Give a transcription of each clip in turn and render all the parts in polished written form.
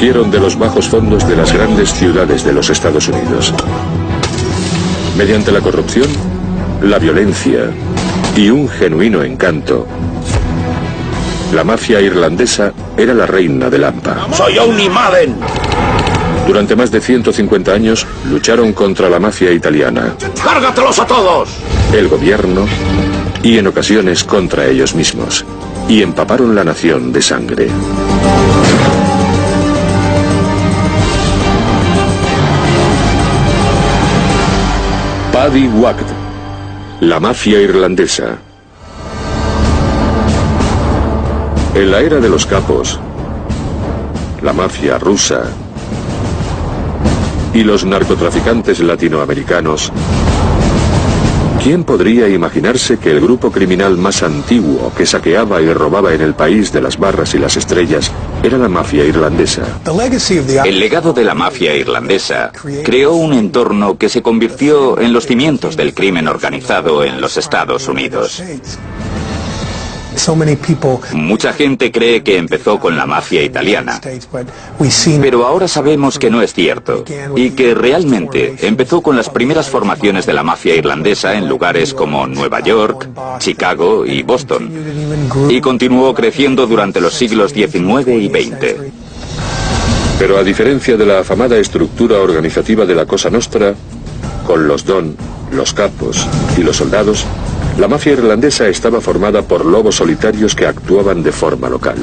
surgieron de los bajos fondos de las grandes ciudades de los Estados Unidos. Mediante la corrupción, la violencia y un genuino encanto, la mafia irlandesa era la reina del hampa. ¡Soy Owney Madden! Durante más de 150 años lucharon contra la mafia italiana, ¡Cárgatelos a todos! el gobierno y en ocasiones contra ellos mismos, y empaparon la nación de sangre. Paddy Wagt, la mafia irlandesa. En la era de los capos, la mafia rusa y los narcotraficantes latinoamericanos, ¿quién podría imaginarse que el grupo criminal más antiguo que saqueaba y robaba en el país de las barras y las estrellas era la mafia irlandesa? El legado de la mafia irlandesa creó un entorno que se convirtió en los cimientos del crimen organizado en los Estados Unidos. Mucha gente cree que empezó con la mafia italiana, pero ahora sabemos que no es cierto y que realmente empezó con las primeras formaciones de la mafia irlandesa en lugares como Nueva York, Chicago y Boston, y continuó creciendo durante los siglos XIX y XX. Pero a diferencia de la afamada estructura organizativa de la Cosa Nostra, con los don, los capos y los soldados, la mafia irlandesa estaba formada por lobos solitarios que actuaban de forma local.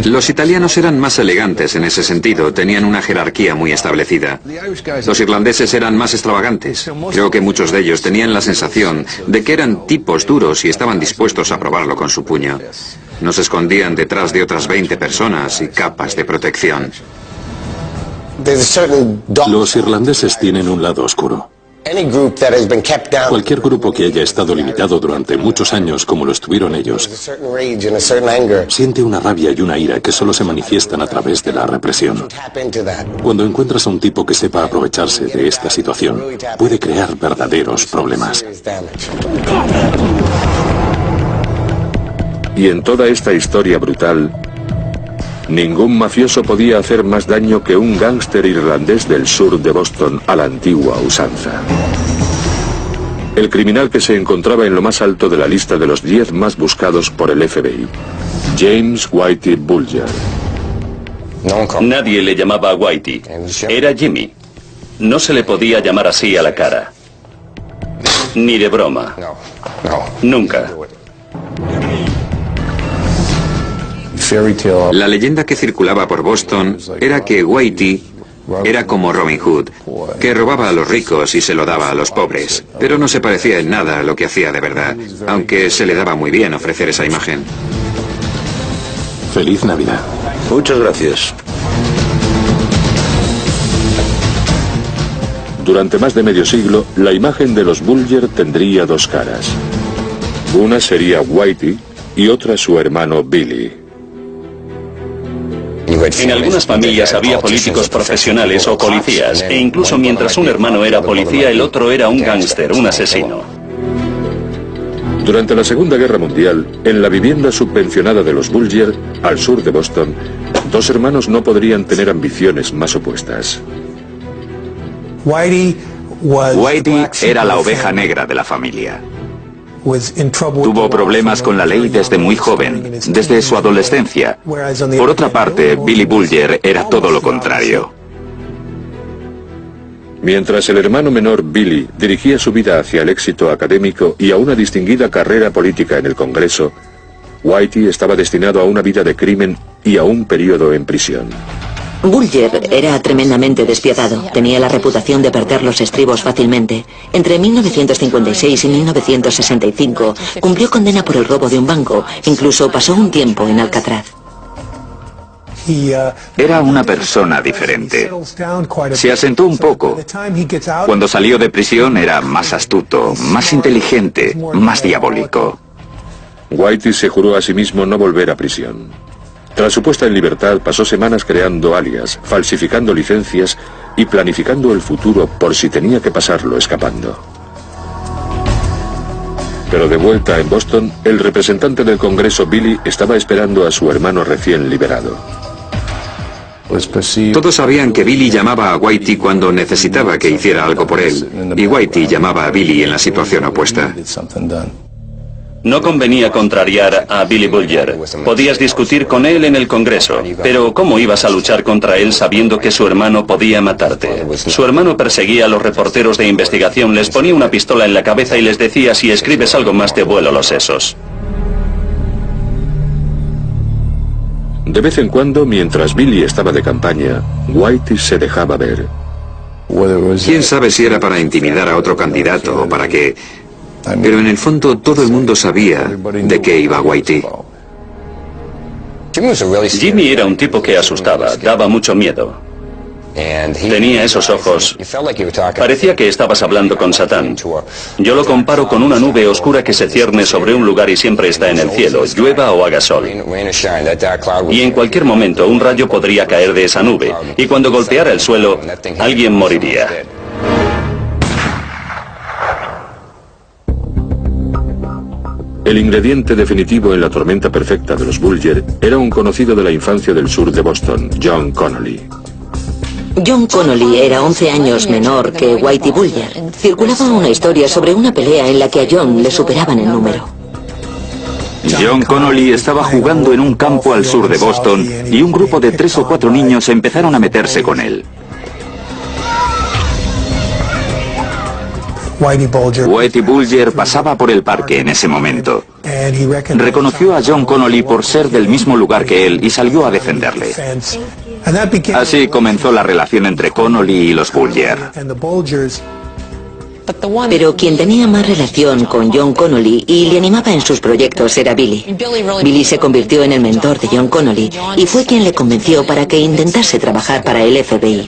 Los italianos eran más elegantes en ese sentido, tenían una jerarquía muy establecida. Los irlandeses eran más extravagantes. Creo que muchos de ellos tenían la sensación de que eran tipos duros y estaban dispuestos a probarlo con su puño. No se escondían detrás de otras 20 personas y capas de protección. Los irlandeses tienen un lado oscuro. Cualquier grupo que haya estado limitado durante muchos años como lo estuvieron ellos, siente una rabia y una ira que solo se manifiestan a través de la represión. Cuando encuentras a un tipo que sepa aprovecharse de esta situación, puede crear verdaderos problemas. Y en toda esta historia brutal, ningún mafioso podía hacer más daño que un gángster irlandés del sur de Boston a la antigua usanza. El criminal que se encontraba en lo más alto de la lista de los 10 más buscados por el FBI, James Whitey Bulger. Nadie le llamaba Whitey, era Jimmy. No se le podía llamar así a la cara. Ni de broma. Nunca. La leyenda que circulaba por Boston era que Whitey era como Robin Hood, que robaba a los ricos y se lo daba a los pobres, pero no se parecía en nada a lo que hacía de verdad, aunque se le daba muy bien ofrecer esa imagen. Feliz Navidad. Muchas gracias. Durante más de medio siglo, la imagen de los Bulger tendría dos caras. Una sería Whitey y otra su hermano Billy. En algunas familias había políticos profesionales o policías, e incluso mientras un hermano era policía, el otro era un gángster, un asesino. Durante la Segunda Guerra Mundial, en la vivienda subvencionada de los Bulger, al sur de Boston, dos hermanos no podrían tener ambiciones más opuestas. Whitey era la oveja negra de la familia. Tuvo problemas con la ley desde muy joven, desde su adolescencia. Por otra parte, Billy Bulger era todo lo contrario. Mientras el hermano menor Billy dirigía su vida hacia el éxito académico y a una distinguida carrera política en el Congreso, Whitey estaba destinado a una vida de crimen y a un periodo en prisión. Bulger era tremendamente despiadado. Tenía la reputación de perder los estribos fácilmente. Entre 1956 y 1965 cumplió condena por el robo de un banco. Incluso pasó un tiempo en Alcatraz. Era una persona diferente. Se asentó un poco. Cuando salió de prisión era más astuto, más inteligente, más diabólico. Whitey se juró a sí mismo no volver a prisión. Tras su puesta en libertad, pasó semanas creando alias, falsificando licencias y planificando el futuro por si tenía que pasarlo escapando. Pero de vuelta en Boston, el representante del Congreso Billy estaba esperando a su hermano recién liberado. Todos sabían que Billy llamaba a Whitey cuando necesitaba que hiciera algo por él, y Whitey llamaba a Billy en la situación opuesta. No convenía contrariar a Billy Bulger. Podías discutir con él en el Congreso, pero ¿cómo ibas a luchar contra él sabiendo que su hermano podía matarte? Su hermano perseguía a los reporteros de investigación, les ponía una pistola en la cabeza y les decía: si escribes algo más te vuelo los sesos. De vez en cuando, mientras Billy estaba de campaña, Whitey se dejaba ver. Quién sabe si era para intimidar a otro candidato o para qué, pero en el fondo todo el mundo sabía de qué iba Whitey. Jimmy era un tipo que asustaba, daba mucho miedo. Tenía esos ojos. Parecía que estabas hablando con Satán. Yo lo comparo con una nube oscura que se cierne sobre un lugar y siempre está en el cielo, llueva o haga sol. Y en cualquier momento un rayo podría caer de esa nube, y cuando golpeara el suelo, alguien moriría. El ingrediente definitivo en la tormenta perfecta de los Bulger era un conocido de la infancia del sur de Boston, John Connolly. John Connolly era 11 años menor que Whitey Bulger. Circulaba una historia sobre una pelea en la que a John le superaban en número. John Connolly estaba jugando en un campo al sur de Boston y un grupo de 3 o 4 niños empezaron a meterse con él. Whitey Bulger pasaba por el parque en ese momento. Reconoció a John Connolly por ser del mismo lugar que él y salió a defenderle. Así comenzó la relación entre Connolly y los Bulger. Pero quien tenía más relación con John Connolly y le animaba en sus proyectos era Billy. Billy se convirtió en el mentor de John Connolly y fue quien le convenció para que intentase trabajar para el FBI.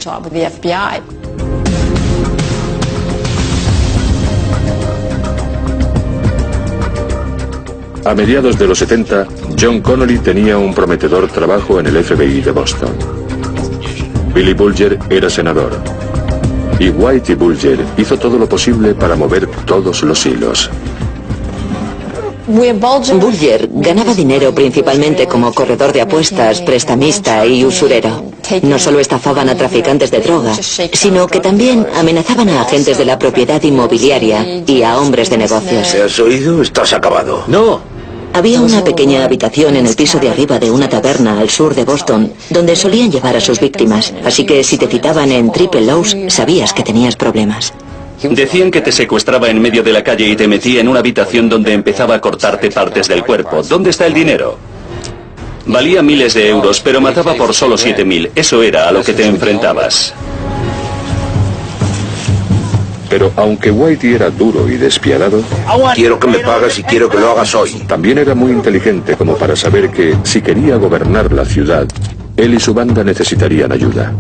A mediados de los 70, John Connolly tenía un prometedor trabajo en el FBI de Boston. Billy Bulger era senador. Y Whitey Bulger hizo todo lo posible para mover todos los hilos. Bulger ganaba dinero principalmente como corredor de apuestas, prestamista y usurero. No solo estafaban a traficantes de droga, sino que también amenazaban a agentes de la propiedad inmobiliaria y a hombres de negocios. ¿Te has oído? Estás acabado. ¡No! Había una pequeña habitación en el piso de arriba de una taberna al sur de Boston, donde solían llevar a sus víctimas, así que si te citaban en Triple Lows, sabías que tenías problemas. Decían que te secuestraba en medio de la calle y te metía en una habitación donde empezaba a cortarte partes del cuerpo. ¿Dónde está el dinero? Valía miles de euros, pero mataba por solo 7.000. Eso era a lo que te enfrentabas. Pero aunque Whitey era duro y despiadado, Quiero que me pagues y quiero que lo hagas hoy. también era muy inteligente como para saber que, si quería gobernar la ciudad, él y su banda necesitarían ayuda.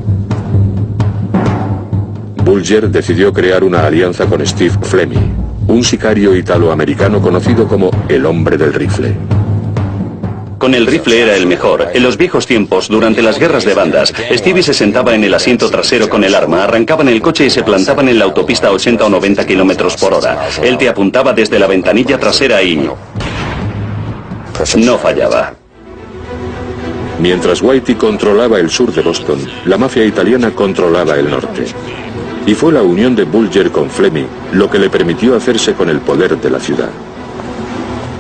Bulger decidió crear una alianza con Steve Fleming, un sicario italoamericano conocido como el hombre del rifle. Con el rifle era el mejor. En los viejos tiempos, durante las guerras de bandas, Stevie se sentaba en el asiento trasero con el arma, arrancaban el coche y se plantaban en la autopista a 80 o 90 kilómetros por hora. Él te apuntaba desde la ventanilla trasera y no fallaba. Mientras Whitey controlaba el sur de Boston, la mafia italiana controlaba el norte. Y fue la unión de Bulger con Fleming lo que le permitió hacerse con el poder de la ciudad.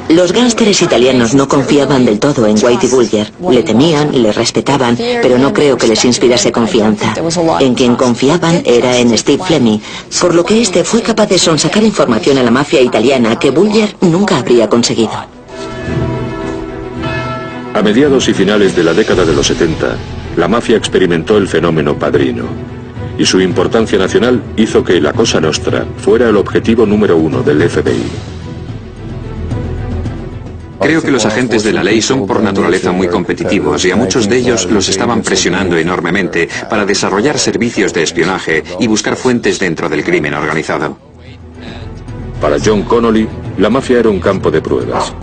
Los gángsteres italianos no confiaban del todo en Whitey Bulger. Le temían, le respetaban, pero no creo que les inspirase confianza. En quien confiaban era en Steve Fleming, por lo que este fue capaz de sonsacar información a la mafia italiana que Bulger nunca habría conseguido. A mediados y finales de la década de los 70, la mafia experimentó el fenómeno padrino. Y su importancia nacional hizo que la Cosa Nostra fuera el objetivo número 1 del FBI. Creo que los agentes de la ley son por naturaleza muy competitivos y a muchos de ellos los estaban presionando enormemente para desarrollar servicios de espionaje y buscar fuentes dentro del crimen organizado. Para John Connolly, la mafia era un campo de pruebas.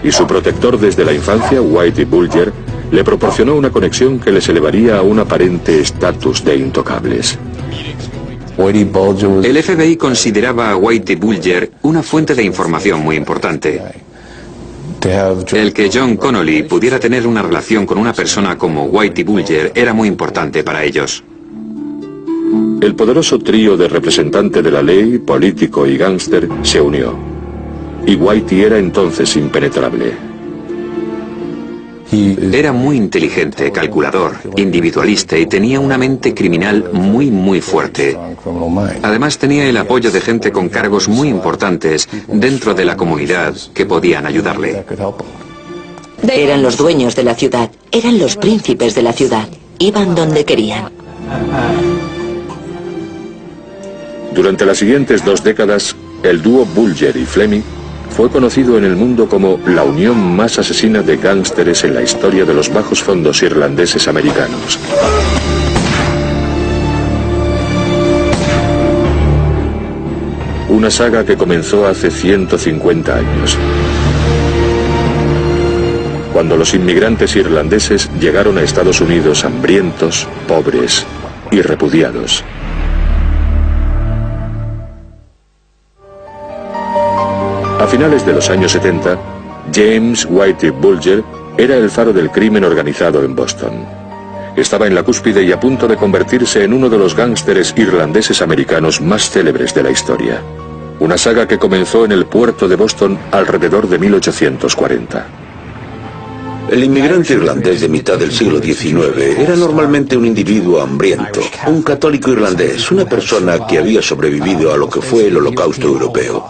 Y su protector desde la infancia, Whitey Bulger, le proporcionó una conexión que les elevaría a un aparente estatus de intocables. El FBI consideraba a Whitey Bulger una fuente de información muy importante. El que John Connolly pudiera tener una relación con una persona como Whitey Bulger era muy importante para ellos. El poderoso trío de representante de la ley, político y gángster se unió. Y Whitey era entonces impenetrable. Era muy inteligente, calculador, individualista y tenía una mente criminal muy fuerte. Además tenía el apoyo de gente con cargos muy importantes dentro de la comunidad que podían ayudarle. Eran los dueños de la ciudad, eran los príncipes de la ciudad, iban donde querían. Durante las siguientes 2 décadas, el dúo Bulger y Fleming fue conocido en el mundo como la unión más asesina de gángsteres en la historia de los bajos fondos irlandeses americanos. Una saga que comenzó hace 150 años, cuando los inmigrantes irlandeses llegaron a Estados Unidos hambrientos, pobres y repudiados. A finales de los años 70, James Whitey Bulger era el faro del crimen organizado en Boston. Estaba en la cúspide y a punto de convertirse en uno de los gángsteres irlandeses americanos más célebres de la historia. Una saga que comenzó en el puerto de Boston alrededor de 1840. El inmigrante irlandés de mitad del siglo XIX era normalmente un individuo hambriento, un católico irlandés, una persona que había sobrevivido a lo que fue el Holocausto europeo.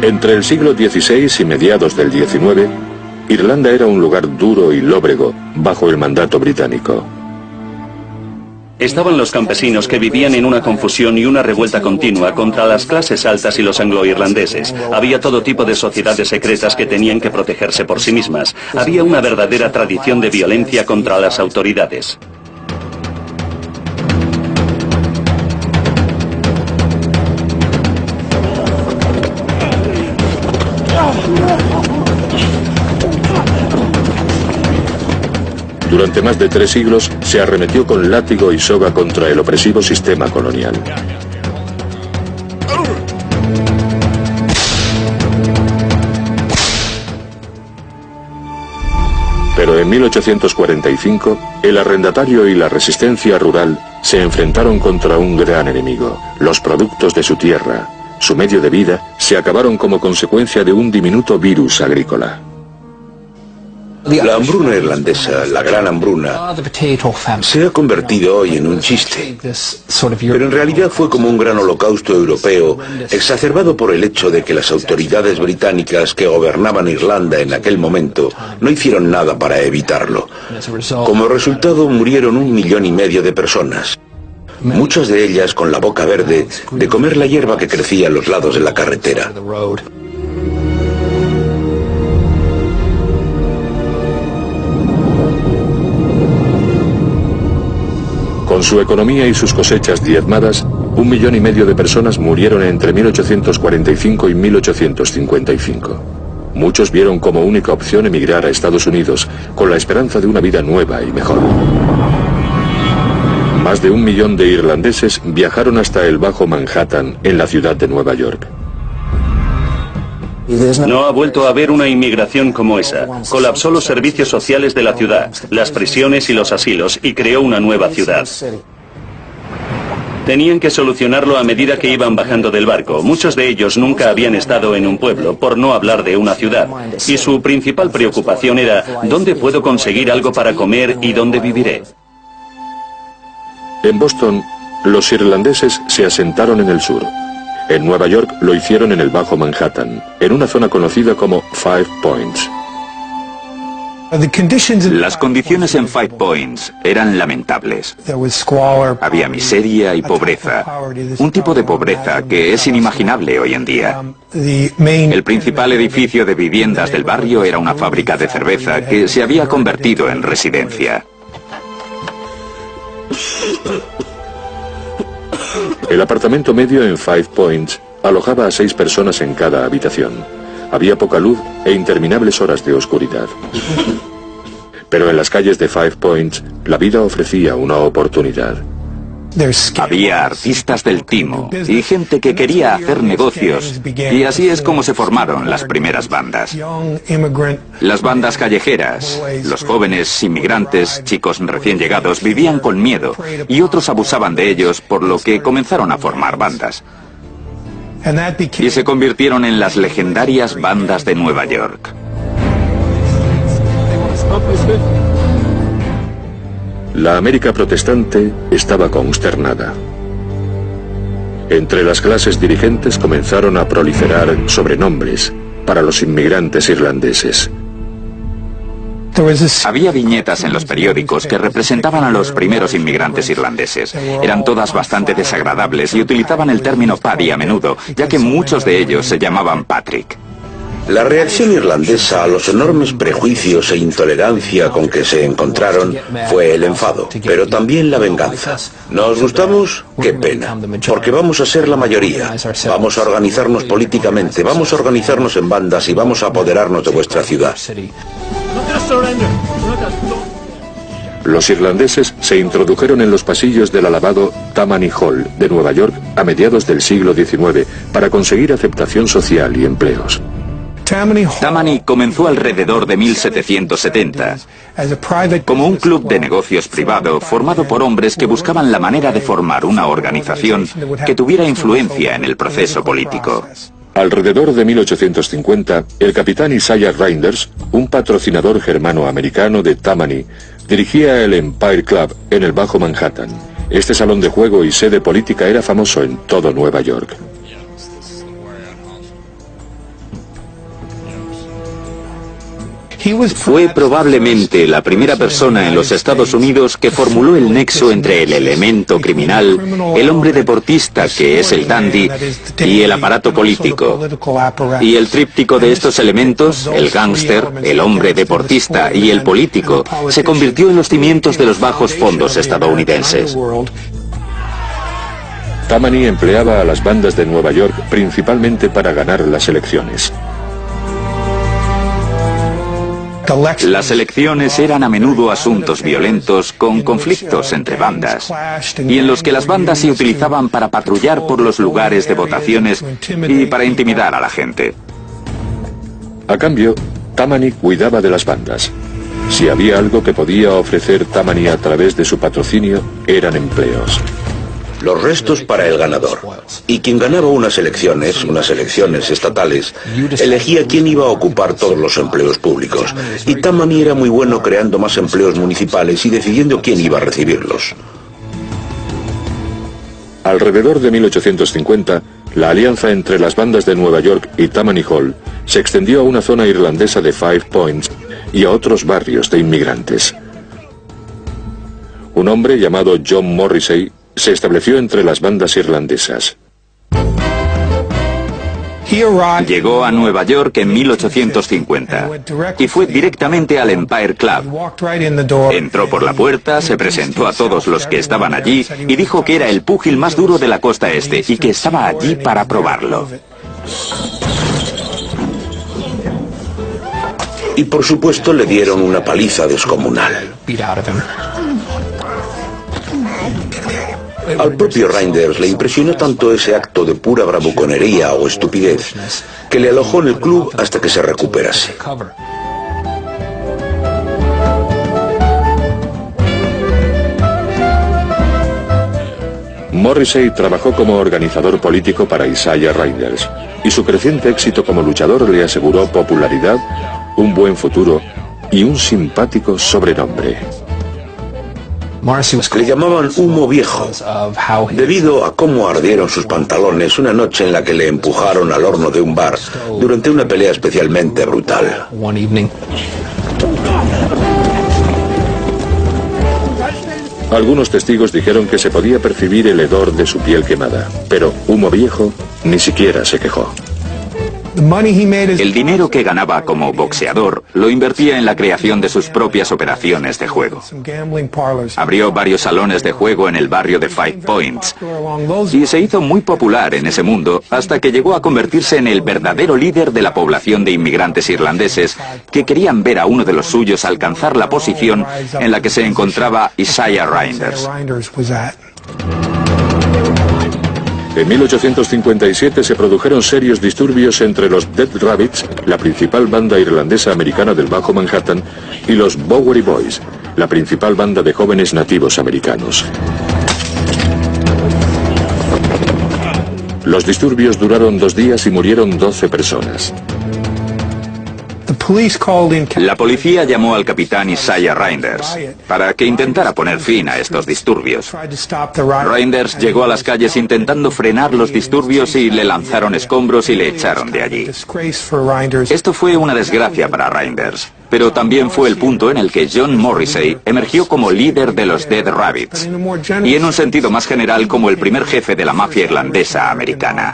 Entre el siglo XVI y mediados del XIX, Irlanda era un lugar duro y lóbrego bajo el mandato británico. Estaban los campesinos que vivían en una confusión y una revuelta continua contra las clases altas y los anglo-irlandeses. Había todo tipo de sociedades secretas que tenían que protegerse por sí mismas. Había una verdadera tradición de violencia contra las autoridades. Durante más de 3 siglos se arremetió con látigo y soga contra el opresivo sistema colonial. Pero en 1845, el arrendatario y la resistencia rural se enfrentaron contra un gran enemigo. Los productos de su tierra, su medio de vida, se acabaron como consecuencia de un diminuto virus agrícola. La hambruna irlandesa, la gran hambruna, se ha convertido hoy en un chiste. Pero en realidad fue como un gran holocausto europeo, exacerbado por el hecho de que las autoridades británicas que gobernaban Irlanda en aquel momento no hicieron nada para evitarlo. Como resultado murieron 1,5 millones de personas. Muchas de ellas con la boca verde de comer la hierba que crecía a los lados de la carretera. Con su economía y sus cosechas diezmadas, 1,5 millones de personas murieron entre 1845 y 1855. Muchos vieron como única opción emigrar a Estados Unidos, con la esperanza de una vida nueva y mejor. Más de 1 millón de irlandeses viajaron hasta el Bajo Manhattan, en la ciudad de Nueva York. No ha vuelto a haber una inmigración como esa. Colapsó los servicios sociales de la ciudad, las prisiones y los asilos, y creó una nueva ciudad. Tenían que solucionarlo a medida que iban bajando del barco. Muchos de ellos nunca habían estado en un pueblo, por no hablar de una ciudad. Y su principal preocupación era, ¿dónde puedo conseguir algo para comer y dónde viviré? En Boston, los irlandeses se asentaron en el sur. En Nueva York lo hicieron en el Bajo Manhattan, en una zona conocida como Five Points. Las condiciones en Five Points eran lamentables. Había miseria y pobreza, un tipo de pobreza que es inimaginable hoy en día. El principal edificio de viviendas del barrio era una fábrica de cerveza que se había convertido en residencia. El apartamento medio en Five Points alojaba a 6 personas en cada habitación. Había poca luz e interminables horas de oscuridad. Pero en las calles de Five Points, la vida ofrecía una oportunidad. Había artistas del timo y gente que quería hacer negocios, y así es como se formaron las primeras bandas. Las bandas callejeras, los jóvenes inmigrantes, chicos recién llegados, vivían con miedo y otros abusaban de ellos, por lo que comenzaron a formar bandas. Y se convirtieron en las legendarias bandas de Nueva York. La América protestante estaba consternada. Entre las clases dirigentes comenzaron a proliferar sobrenombres para los inmigrantes irlandeses. Había viñetas en los periódicos que representaban a los primeros inmigrantes irlandeses. Eran todas bastante desagradables y utilizaban el término Paddy a menudo, ya que muchos de ellos se llamaban Patrick. La reacción irlandesa a los enormes prejuicios e intolerancia con que se encontraron fue el enfado, pero también la venganza. ¿Nos gustamos? ¡Qué pena! Porque vamos a ser la mayoría. Vamos a organizarnos políticamente, vamos a organizarnos en bandas y vamos a apoderarnos de vuestra ciudad. Los irlandeses se introdujeron en los pasillos del alabado Tammany Hall de Nueva York a mediados del siglo XIX para conseguir aceptación social y empleos. Tammany comenzó alrededor de 1770 como un club de negocios privado formado por hombres que buscaban la manera de formar una organización que tuviera influencia en el proceso político. Alrededor de 1850, el capitán Isaiah Reinders, un patrocinador germano-americano de Tammany, dirigía el Empire Club en el Bajo Manhattan. Este salón de juego y sede política era famoso en todo Nueva York. Fue probablemente la primera persona en los Estados Unidos que formuló el nexo entre el elemento criminal, el hombre deportista que es el dandy, y el aparato político. Y el tríptico de estos elementos, el gángster, el hombre deportista y el político, se convirtió en los cimientos de los bajos fondos estadounidenses. Tammany empleaba a las bandas de Nueva York principalmente para ganar las elecciones. Las elecciones eran a menudo asuntos violentos con conflictos entre bandas, y en los que las bandas se utilizaban para patrullar por los lugares de votaciones y para intimidar a la gente. A cambio, Tammany cuidaba de las bandas. Si había algo que podía ofrecer Tammany a través de su patrocinio, eran empleos. Los restos para el ganador. Y quien ganaba unas elecciones estatales, elegía quién iba a ocupar todos los empleos públicos. Y Tammany era muy bueno creando más empleos municipales y decidiendo quién iba a recibirlos. Alrededor de 1850, la alianza entre las bandas de Nueva York y Tammany Hall se extendió a una zona irlandesa de Five Points y a otros barrios de inmigrantes. Un hombre llamado John Morrissey se estableció entre las bandas irlandesas. Llegó a Nueva York en 1850 y fue directamente al Empire Club. Entró por la puerta, se presentó a todos los que estaban allí y dijo que era el púgil más duro de la costa este y que estaba allí para probarlo. Y por supuesto le dieron una paliza descomunal. Al propio Reinders le impresionó tanto ese acto de pura bravuconería o estupidez que le alojó en el club hasta que se recuperase. Morrissey trabajó como organizador político para Isaiah Reinders y su creciente éxito como luchador le aseguró popularidad, un buen futuro y un simpático sobrenombre. Le llamaban Humo Viejo, debido a cómo ardieron sus pantalones una noche en la que le empujaron al horno de un bar durante una pelea especialmente brutal. Algunos testigos dijeron que se podía percibir el hedor de su piel quemada, pero Humo Viejo ni siquiera se quejó. El dinero que ganaba como boxeador lo invertía en la creación de sus propias operaciones de juego. Abrió varios salones de juego en el barrio de Five Points y se hizo muy popular en ese mundo hasta que llegó a convertirse en el verdadero líder de la población de inmigrantes irlandeses que querían ver a uno de los suyos alcanzar la posición en la que se encontraba Isaiah Reinders. En 1857 se produjeron serios disturbios entre los Dead Rabbits, la principal banda irlandesa americana del Bajo Manhattan, y los Bowery Boys, la principal banda de jóvenes nativos americanos. Los disturbios duraron 2 días y murieron 12 personas. La policía llamó al capitán Isaiah Reinders para que intentara poner fin a estos disturbios. Reinders llegó a las calles intentando frenar los disturbios y le lanzaron escombros y le echaron de allí. Esto fue una desgracia para Reinders, pero también fue el punto en el que John Morrissey emergió como líder de los Dead Rabbits y en un sentido más general como el primer jefe de la mafia irlandesa americana.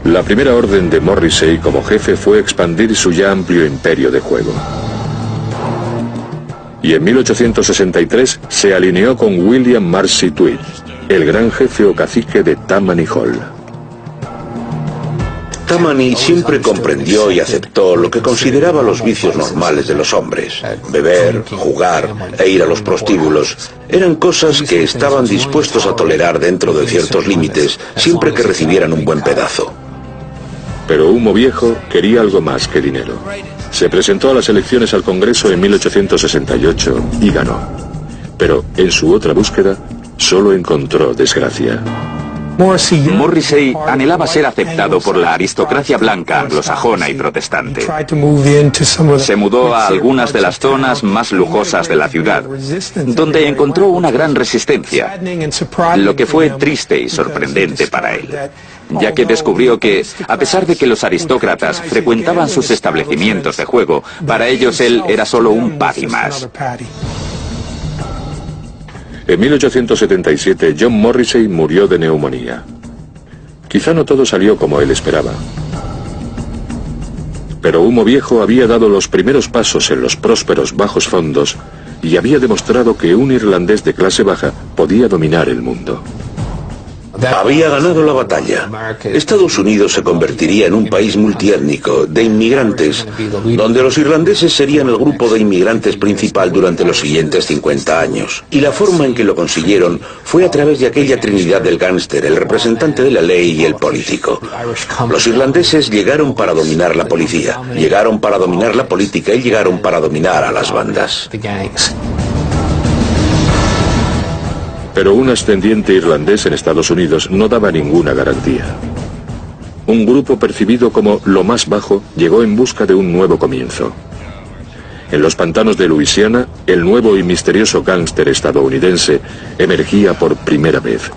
La primera orden de Morrissey como jefe fue expandir su ya amplio imperio de juego. Y en 1863 se alineó con William Marcy Tweed, el gran jefe o cacique de Tammany Hall. Tammany siempre comprendió y aceptó lo que consideraba los vicios normales de los hombres. Beber, jugar e ir a los prostíbulos eran cosas que estaban dispuestos a tolerar dentro de ciertos límites, siempre que recibieran un buen pedazo. Pero Humo Viejo quería algo más que dinero. Se presentó a las elecciones al Congreso en 1868 y ganó. Pero en su otra búsqueda solo encontró desgracia. Morrissey anhelaba ser aceptado por la aristocracia blanca anglosajona y protestante. Se mudó a algunas de las zonas más lujosas de la ciudad, donde encontró una gran resistencia, lo que fue triste y sorprendente para él, ya que descubrió que, a pesar de que los aristócratas frecuentaban sus establecimientos de juego, para ellos él era solo un patty más. En 1877, John Morrissey murió de neumonía. Quizá no todo salió como él esperaba. Pero Humo Viejo había dado los primeros pasos en los prósperos bajos fondos y había demostrado que un irlandés de clase baja podía dominar el mundo. Había ganado la batalla. Estados Unidos se convertiría en un país multiétnico, de inmigrantes, donde los irlandeses serían el grupo de inmigrantes principal durante los siguientes 50 años. Y la forma en que lo consiguieron fue a través de aquella trinidad del gángster, el representante de la ley y el político. Los irlandeses llegaron para dominar la policía, llegaron para dominar la política y llegaron para dominar a las bandas. Pero un ascendiente irlandés en Estados Unidos no daba ninguna garantía. Un grupo percibido como lo más bajo llegó en busca de un nuevo comienzo. En los pantanos de Luisiana, el nuevo y misterioso gángster estadounidense emergía por primera vez.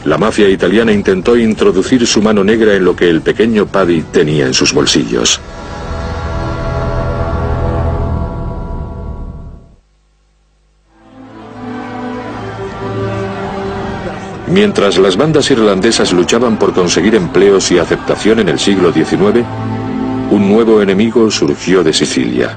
La mafia italiana intentó introducir su mano negra en lo que el pequeño Paddy tenía en sus bolsillos. Mientras las bandas irlandesas luchaban por conseguir empleos y aceptación en el siglo XIX, un nuevo enemigo surgió de Sicilia.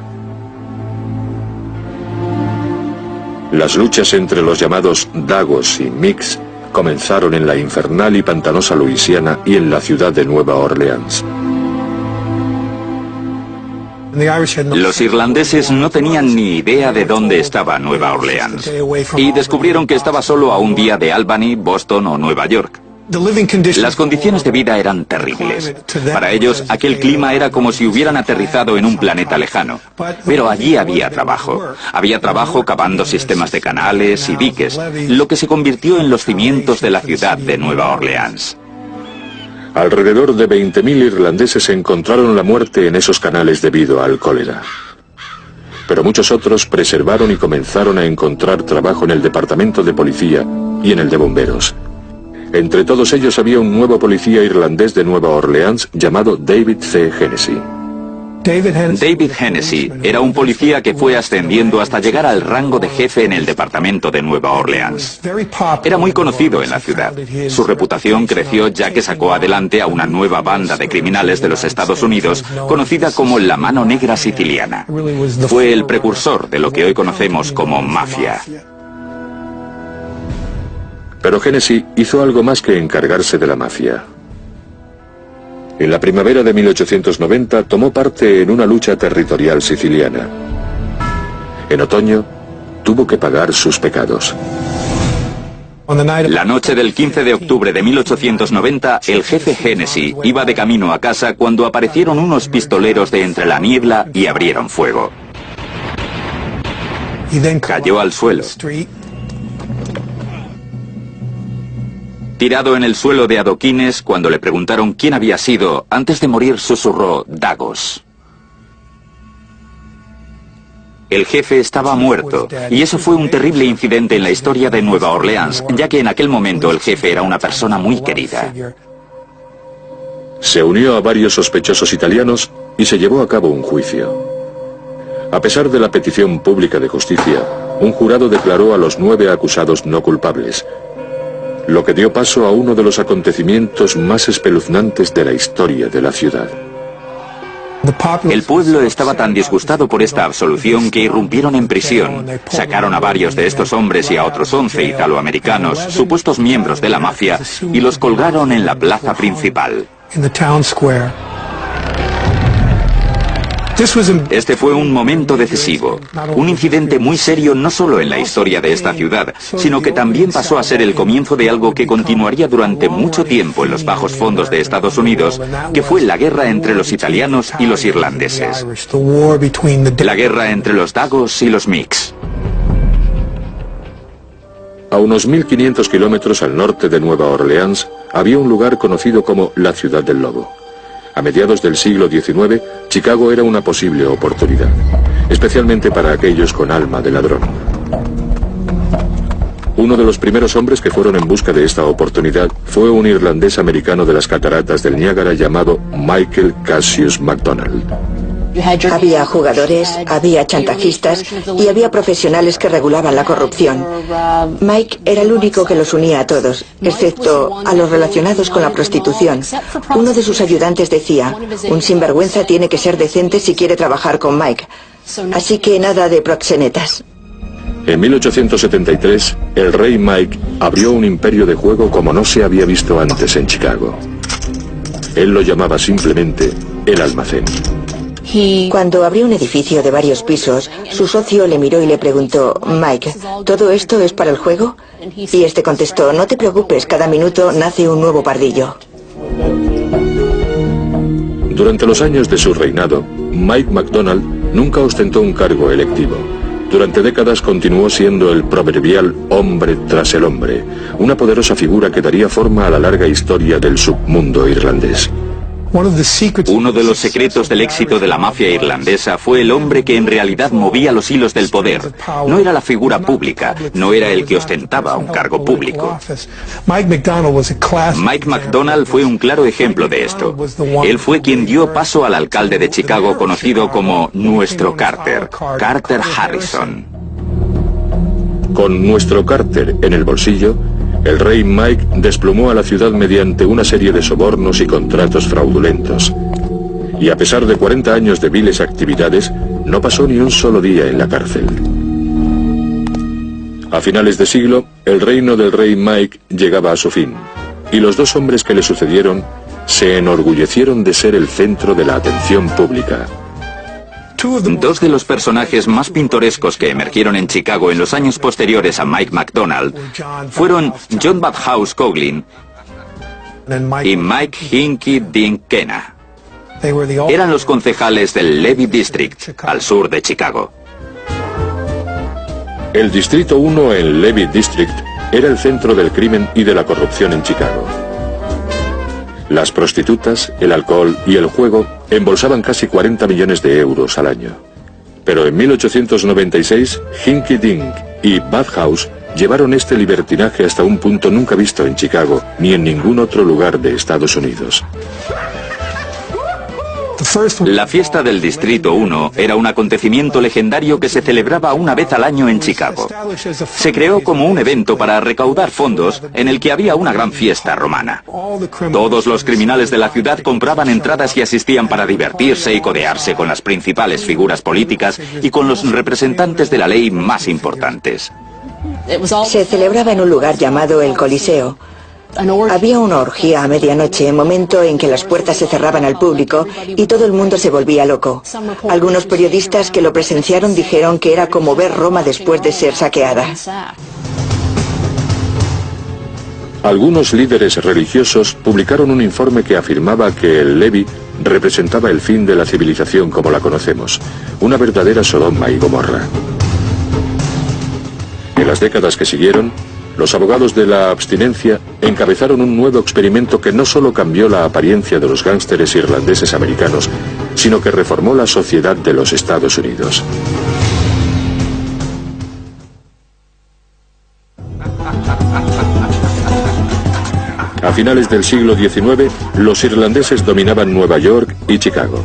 Las luchas entre los llamados Dagos y Micks comenzaron en la infernal y pantanosa Luisiana y en la ciudad de Nueva Orleans. Los irlandeses no tenían ni idea de dónde estaba Nueva Orleans y descubrieron que estaba solo a un día de Albany, Boston o Nueva York. Las condiciones de vida eran terribles. Para ellos, aquel clima era como si hubieran aterrizado en un planeta lejano. Pero allí había trabajo. Había trabajo cavando sistemas de canales y diques, lo que se convirtió en los cimientos de la ciudad de Nueva Orleans. Alrededor de 20.000 irlandeses encontraron la muerte en esos canales debido al cólera. Pero muchos otros preservaron y comenzaron a encontrar trabajo en el departamento de policía y en el de bomberos. Entre todos ellos había un nuevo policía irlandés de Nueva Orleans llamado David C. Hennessy. David Hennessy era un policía que fue ascendiendo hasta llegar al rango de jefe en el departamento de Nueva Orleans. Era muy conocido en la ciudad. Su reputación creció ya que sacó adelante a una nueva banda de criminales de los Estados Unidos, conocida como la Mano Negra Siciliana. Fue el precursor de lo que hoy conocemos como mafia. Pero Hennessy hizo algo más que encargarse de la mafia. En la primavera de 1890 tomó parte en una lucha territorial siciliana. En otoño, tuvo que pagar sus pecados. La noche del 15 de octubre de 1890, el jefe Hennessy iba de camino a casa cuando aparecieron unos pistoleros de entre la niebla y abrieron fuego. Cayó al suelo. Tirado en el suelo de adoquines, cuando le preguntaron quién había sido, antes de morir susurró "Dagos". El jefe estaba muerto, y eso fue un terrible incidente en la historia de Nueva Orleans, ya que en aquel momento el jefe era una persona muy querida. Se unió a varios sospechosos italianos y se llevó a cabo un juicio. A pesar de la petición pública de justicia, un jurado declaró a los 9 acusados no culpables, lo que dio paso a uno de los acontecimientos más espeluznantes de la historia de la ciudad. El pueblo estaba tan disgustado por esta absolución que irrumpieron en prisión. Sacaron a varios de estos hombres y a otros 11 italoamericanos, supuestos miembros de la mafia, y los colgaron en la plaza principal. Este fue un momento decisivo, un incidente muy serio no solo en la historia de esta ciudad, sino que también pasó a ser el comienzo de algo que continuaría durante mucho tiempo en los bajos fondos de Estados Unidos, que fue la guerra entre los italianos y los irlandeses. La guerra entre los Dagos y los Micks. A unos 1500 kilómetros al norte de Nueva Orleans había un lugar conocido como la Ciudad del Lobo. A mediados del siglo XIX, Chicago era una posible oportunidad, especialmente para aquellos con alma de ladrón. Uno de los primeros hombres que fueron en busca de esta oportunidad fue un irlandés americano de las cataratas del Niágara llamado Michael Cassius McDonald. Había jugadores, había chantajistas y había profesionales que regulaban la corrupción. Mike era el único que los unía a todos, excepto a los relacionados con la prostitución. Uno de sus ayudantes decía: un sinvergüenza tiene que ser decente si quiere trabajar con Mike. Así que nada de proxenetas. En 1873, el rey Mike abrió un imperio de juego como no se había visto antes en Chicago. Él lo llamaba simplemente el almacén. Cuando abrió un edificio de varios pisos, su socio le miró y le preguntó: Mike, ¿todo esto es para el juego? Y este contestó: no te preocupes, cada minuto nace un nuevo pardillo. Durante los años de su reinado, Mike McDonald nunca ostentó un cargo electivo. Durante décadas continuó siendo el proverbial hombre tras el hombre, una poderosa figura que daría forma a la larga historia del submundo irlandés. Uno de los secretos del éxito de la mafia irlandesa fue el hombre que en realidad movía los hilos del poder. No era la figura pública, no era el que ostentaba un cargo público. Mike McDonald fue un claro ejemplo de esto. Él fue quien dio paso al alcalde de Chicago conocido como nuestro Carter, Carter Harrison. Con nuestro Carter en el bolsillo, el rey Mike desplomó a la ciudad mediante una serie de sobornos y contratos fraudulentos. Y a pesar de 40 años de viles actividades, no pasó ni un solo día en la cárcel. A finales de siglo, el reino del rey Mike llegaba a su fin, y los dos hombres que le sucedieron se enorgullecieron de ser el centro de la atención pública. Dos de los personajes más pintorescos que emergieron en Chicago en los años posteriores a Mike McDonald fueron John Badhouse Coughlin y Mike Hinky Dink Kenna. Eran los concejales del Levy District, al sur de Chicago. El Distrito 1 en Levy District era el centro del crimen y de la corrupción en Chicago. Las prostitutas, el alcohol y el juego embolsaban casi 40 millones de euros al año. Pero en 1896, Hinky Dink y Badhouse llevaron este libertinaje hasta un punto nunca visto en Chicago ni en ningún otro lugar de Estados Unidos. La fiesta del Distrito 1 era un acontecimiento legendario que se celebraba una vez al año en Chicago. Se creó como un evento para recaudar fondos en el que había una gran fiesta romana. Todos los criminales de la ciudad compraban entradas y asistían para divertirse y codearse con las principales figuras políticas y con los representantes de la ley más importantes. Se celebraba en un lugar llamado el Coliseo. Había una orgía a medianoche, momento en que las puertas se cerraban al público y todo el mundo se volvía loco. Algunos periodistas que lo presenciaron dijeron que era como ver Roma después de ser saqueada. Algunos líderes religiosos publicaron un informe que afirmaba que el Leví representaba el fin de la civilización como la conocemos, una verdadera Sodoma y Gomorra. En las décadas que siguieron, los abogados de la abstinencia encabezaron un nuevo experimento que no solo cambió la apariencia de los gángsteres irlandeses americanos, sino que reformó la sociedad de los Estados Unidos. A finales del siglo XIX, los irlandeses dominaban Nueva York y Chicago.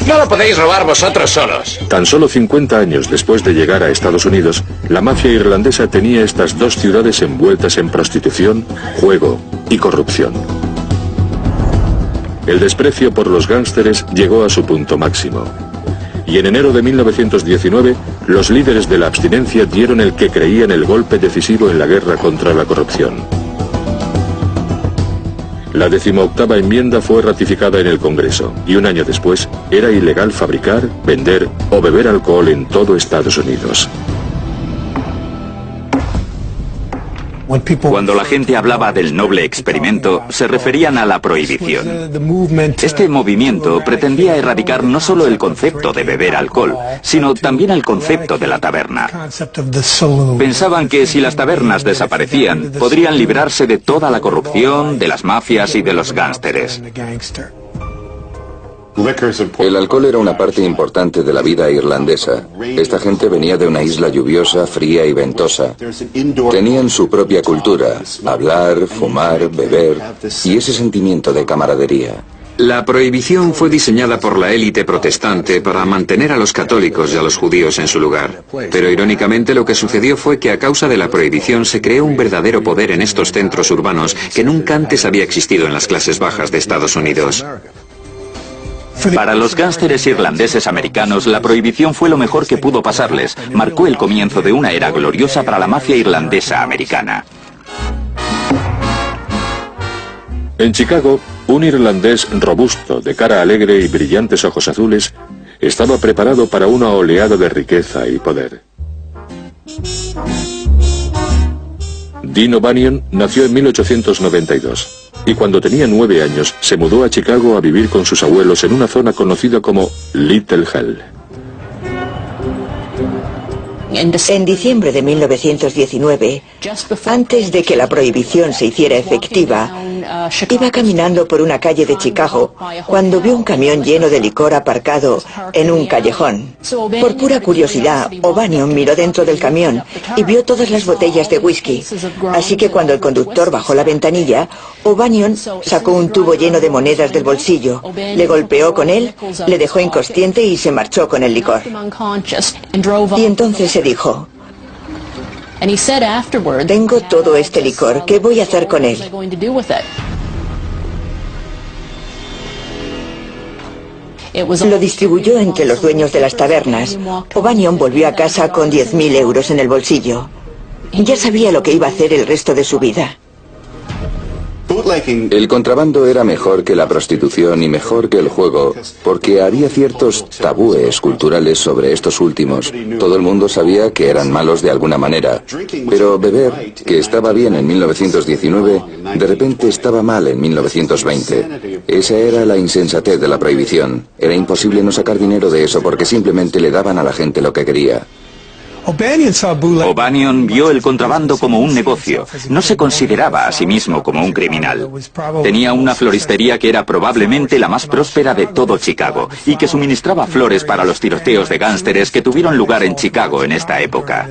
No lo podéis robar vosotros solos. Tan solo 50 años después de llegar a Estados Unidos, la mafia irlandesa tenía estas dos ciudades envueltas en prostitución, juego y corrupción. El desprecio por los gángsteres llegó a su punto máximo. Y en enero de 1919, los líderes de la abstinencia dieron el que creían el golpe decisivo en la guerra contra la corrupción. La 18ª enmienda fue ratificada en el Congreso y un año después era ilegal fabricar, vender o beber alcohol en todo Estados Unidos. Cuando la gente hablaba del noble experimento, se referían a la prohibición. Este movimiento pretendía erradicar no solo el concepto de beber alcohol, sino también el concepto de la taberna. Pensaban que si las tabernas desaparecían, podrían librarse de toda la corrupción, de las mafias y de los gángsteres. El alcohol era una parte importante de la vida irlandesa. Esta gente venía de una isla lluviosa, fría y ventosa. Tenían su propia cultura, hablar, fumar, beber y ese sentimiento de camaradería. La prohibición fue diseñada por la élite protestante para mantener a los católicos y a los judíos en su lugar. Pero irónicamente lo que sucedió fue que a causa de la prohibición se creó un verdadero poder en estos centros urbanos que nunca antes había existido en las clases bajas de Estados Unidos. Para los gángsteres irlandeses americanos, la prohibición fue lo mejor que pudo pasarles. Marcó el comienzo de una era gloriosa para la mafia irlandesa americana. En Chicago, un irlandés robusto, de cara alegre y brillantes ojos azules, estaba preparado para una oleada de riqueza y poder. Dean O'Banion nació en 1892 y cuando tenía 9 años se mudó a Chicago a vivir con sus abuelos en una zona conocida como Little Hell. En diciembre de 1919, antes de que la prohibición se hiciera efectiva, iba caminando por una calle de Chicago cuando vio un camión lleno de licor aparcado en un callejón. Por pura curiosidad, O'Banion miró dentro del camión y vio todas las botellas de whisky. Así que cuando el conductor bajó la ventanilla, O'Banion sacó un tubo lleno de monedas del bolsillo, le golpeó con él, le dejó inconsciente y se marchó con el licor. Y entonces se dijo: tengo todo este licor, ¿qué voy a hacer con él? Lo distribuyó entre los dueños de las tabernas. O'Banion volvió a casa con 10.000 euros en el bolsillo. Ya sabía lo que iba a hacer el resto de su vida. El contrabando era mejor que la prostitución y mejor que el juego, porque había ciertos tabúes culturales sobre estos últimos. Todo el mundo sabía que eran malos de alguna manera, pero beber, que estaba bien en 1919, de repente estaba mal en 1920. Esa era la insensatez de la prohibición. Era imposible no sacar dinero de eso porque simplemente le daban a la gente lo que quería. O'Banion vio el contrabando como un negocio. No se consideraba a sí mismo como un criminal. Tenía una floristería que era probablemente la más próspera de todo Chicago y que suministraba flores para los tiroteos de gángsteres que tuvieron lugar en Chicago en esta época.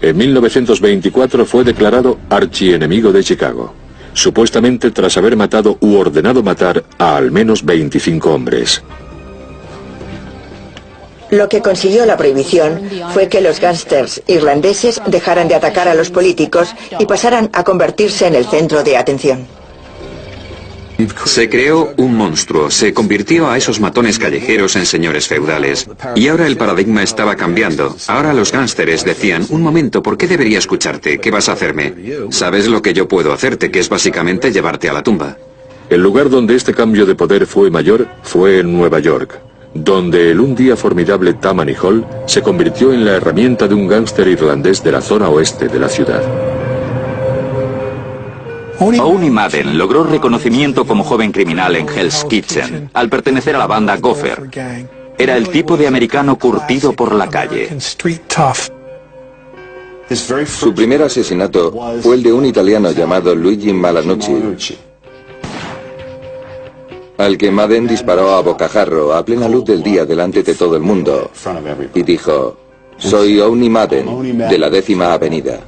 En 1924 fue declarado archienemigo de Chicago, supuestamente tras haber matado u ordenado matar a al menos 25 hombres. Lo que consiguió la prohibición fue que los gángsters irlandeses dejaran de atacar a los políticos y pasaran a convertirse en el centro de atención. Se creó un monstruo, se convirtió a esos matones callejeros en señores feudales. Y ahora el paradigma estaba cambiando. Ahora los gánsteres decían, un momento, ¿por qué debería escucharte? ¿Qué vas a hacerme? ¿Sabes lo que yo puedo hacerte? Que es básicamente llevarte a la tumba. El lugar donde este cambio de poder fue mayor fue en Nueva York, donde el un día formidable Tammany Hall se convirtió en la herramienta de un gángster irlandés de la zona oeste de la ciudad. Owney Madden logró reconocimiento como joven criminal en Hell's Kitchen al pertenecer a la banda Gopher. Era el tipo de americano curtido por la calle. Su primer asesinato fue el de un italiano llamado Luigi Malanucci, al que Madden disparó a bocajarro a plena luz del día delante de todo el mundo y dijo: soy Owney Madden, de la 10ª Avenida.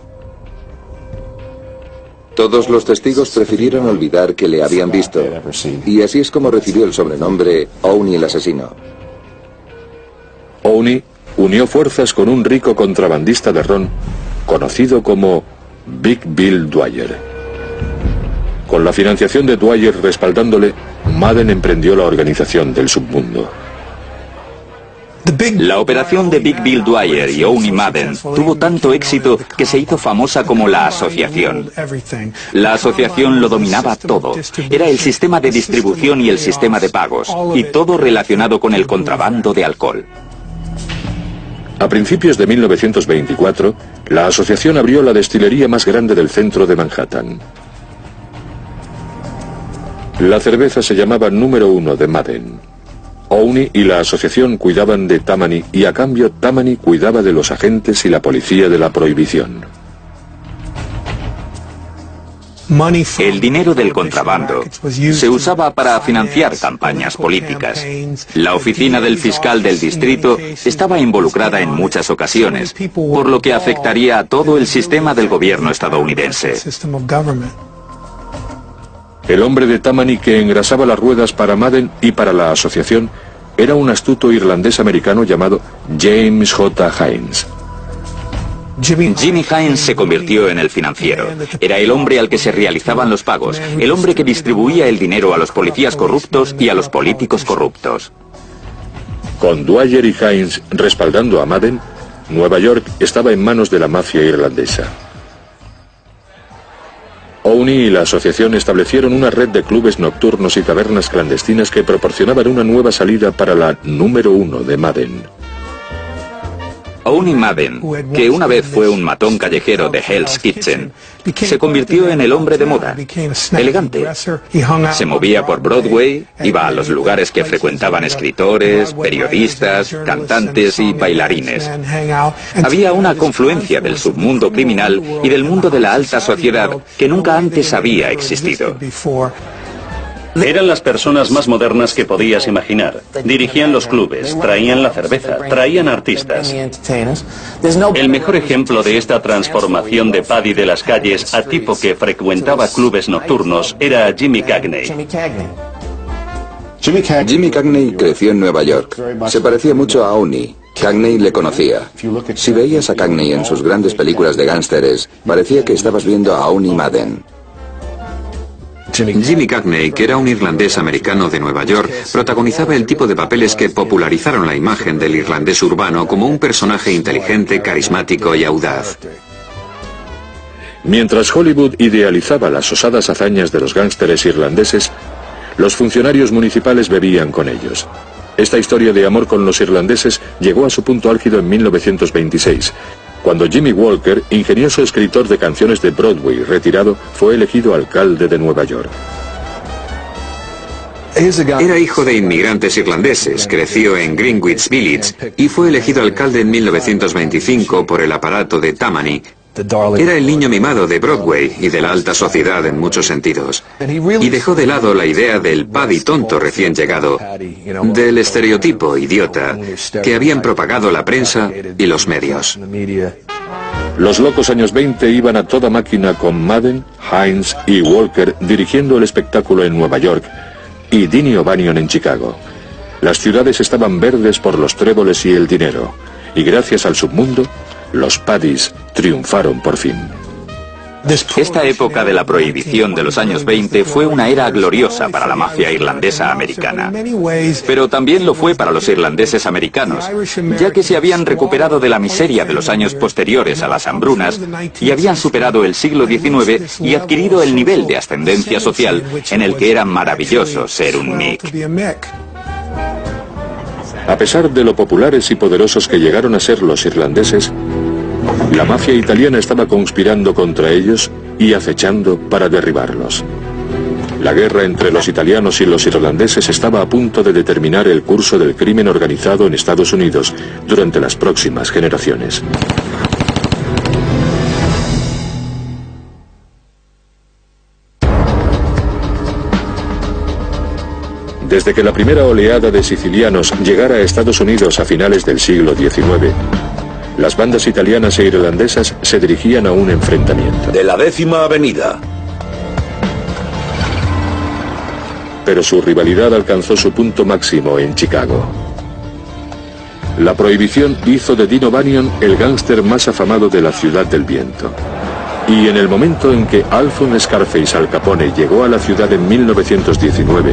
Todos los testigos prefirieron olvidar que le habían visto, y así es como recibió el sobrenombre Owney el asesino. Owney unió fuerzas con un rico contrabandista de ron, conocido como Big Bill Dwyer. Con la financiación de Dwyer respaldándole, Madden emprendió la organización del submundo. La operación de Big Bill Dwyer y Owney Madden tuvo tanto éxito que se hizo famosa como la Asociación. La Asociación lo dominaba todo. Era el sistema de distribución y el sistema de pagos, y todo relacionado con el contrabando de alcohol. A principios de 1924, la asociación abrió la destilería más grande del centro de Manhattan. La cerveza se llamaba Número 1 de Madden. Owney y la asociación cuidaban de Tammany y a cambio Tammany cuidaba de los agentes y la policía de la prohibición. El dinero del contrabando se usaba para financiar campañas políticas. La oficina del fiscal del distrito estaba involucrada en muchas ocasiones, por lo que afectaría a todo el sistema del gobierno estadounidense. El hombre de Tammany que engrasaba las ruedas para Madden y para la asociación era un astuto irlandés americano llamado James J. Hines. Jimmy Hines se convirtió en el financiero. Era el hombre al que se realizaban los pagos, el hombre que distribuía el dinero a los policías corruptos y a los políticos corruptos. Con Dwyer y Hines respaldando a Madden, Nueva York estaba en manos de la mafia irlandesa. Owney y la asociación establecieron una red de clubes nocturnos y tabernas clandestinas que proporcionaban una nueva salida para la Número 1 de Madden. Owney Madden, que una vez fue un matón callejero de Hell's Kitchen, se convirtió en el hombre de moda, elegante. Se movía por Broadway, iba a los lugares que frecuentaban escritores, periodistas, cantantes y bailarines. Había una confluencia del submundo criminal y del mundo de la alta sociedad que nunca antes había existido. Eran las personas más modernas que podías imaginar. Dirigían los clubes, traían la cerveza, traían artistas. El mejor ejemplo de esta transformación de Paddy de las calles a tipo que frecuentaba clubes nocturnos era Jimmy Cagney. Jimmy Cagney creció en Nueva York. Se parecía mucho a Owney. Cagney le conocía. Si veías a Cagney en sus grandes películas de gángsteres, parecía que estabas viendo a Owney Madden. Jimmy Cagney, que era un irlandés americano de Nueva York, protagonizaba el tipo de papeles que popularizaron la imagen del irlandés urbano como un personaje inteligente, carismático y audaz. Mientras Hollywood idealizaba las osadas hazañas de los gángsteres irlandeses, los funcionarios municipales bebían con ellos. Esta historia de amor con los irlandeses llegó a su punto álgido en 1926, cuando Jimmy Walker, ingenioso escritor de canciones de Broadway retirado, fue elegido alcalde de Nueva York. Era hijo de inmigrantes irlandeses, creció en Greenwich Village y fue elegido alcalde en 1925 por el aparato de Tammany. Era el niño mimado de Broadway y de la alta sociedad en muchos sentidos. Y dejó de lado la idea del Paddy tonto recién llegado, del estereotipo idiota que habían propagado la prensa y los medios. Los locos años 20 iban a toda máquina con Madden, Hines y Walker dirigiendo el espectáculo en Nueva York y Dinny O'Banion en Chicago. Las ciudades estaban verdes por los tréboles y el dinero, y gracias al submundo, los Paddys triunfaron por fin. Esta época de la prohibición de los años 20 fue una era gloriosa para la mafia irlandesa americana. Pero también lo fue para los irlandeses americanos, ya que se habían recuperado de la miseria de los años posteriores a las hambrunas y habían superado el siglo XIX y adquirido el nivel de ascendencia social en el que era maravilloso ser un Mick. A pesar de lo populares y poderosos que llegaron a ser los irlandeses, la mafia italiana estaba conspirando contra ellos y acechando para derribarlos. La guerra entre los italianos y los irlandeses estaba a punto de determinar el curso del crimen organizado en Estados Unidos durante las próximas generaciones. Desde que la primera oleada de sicilianos llegara a Estados Unidos a finales del siglo XIX, las bandas italianas e irlandesas se dirigían a un enfrentamiento. De la 10ª Avenida. Pero su rivalidad alcanzó su punto máximo en Chicago. La prohibición hizo de Dean O'Banion el gángster más afamado de la Ciudad del Viento. Y en el momento en que Alphonse Scarface Al Capone llegó a la ciudad en 1919,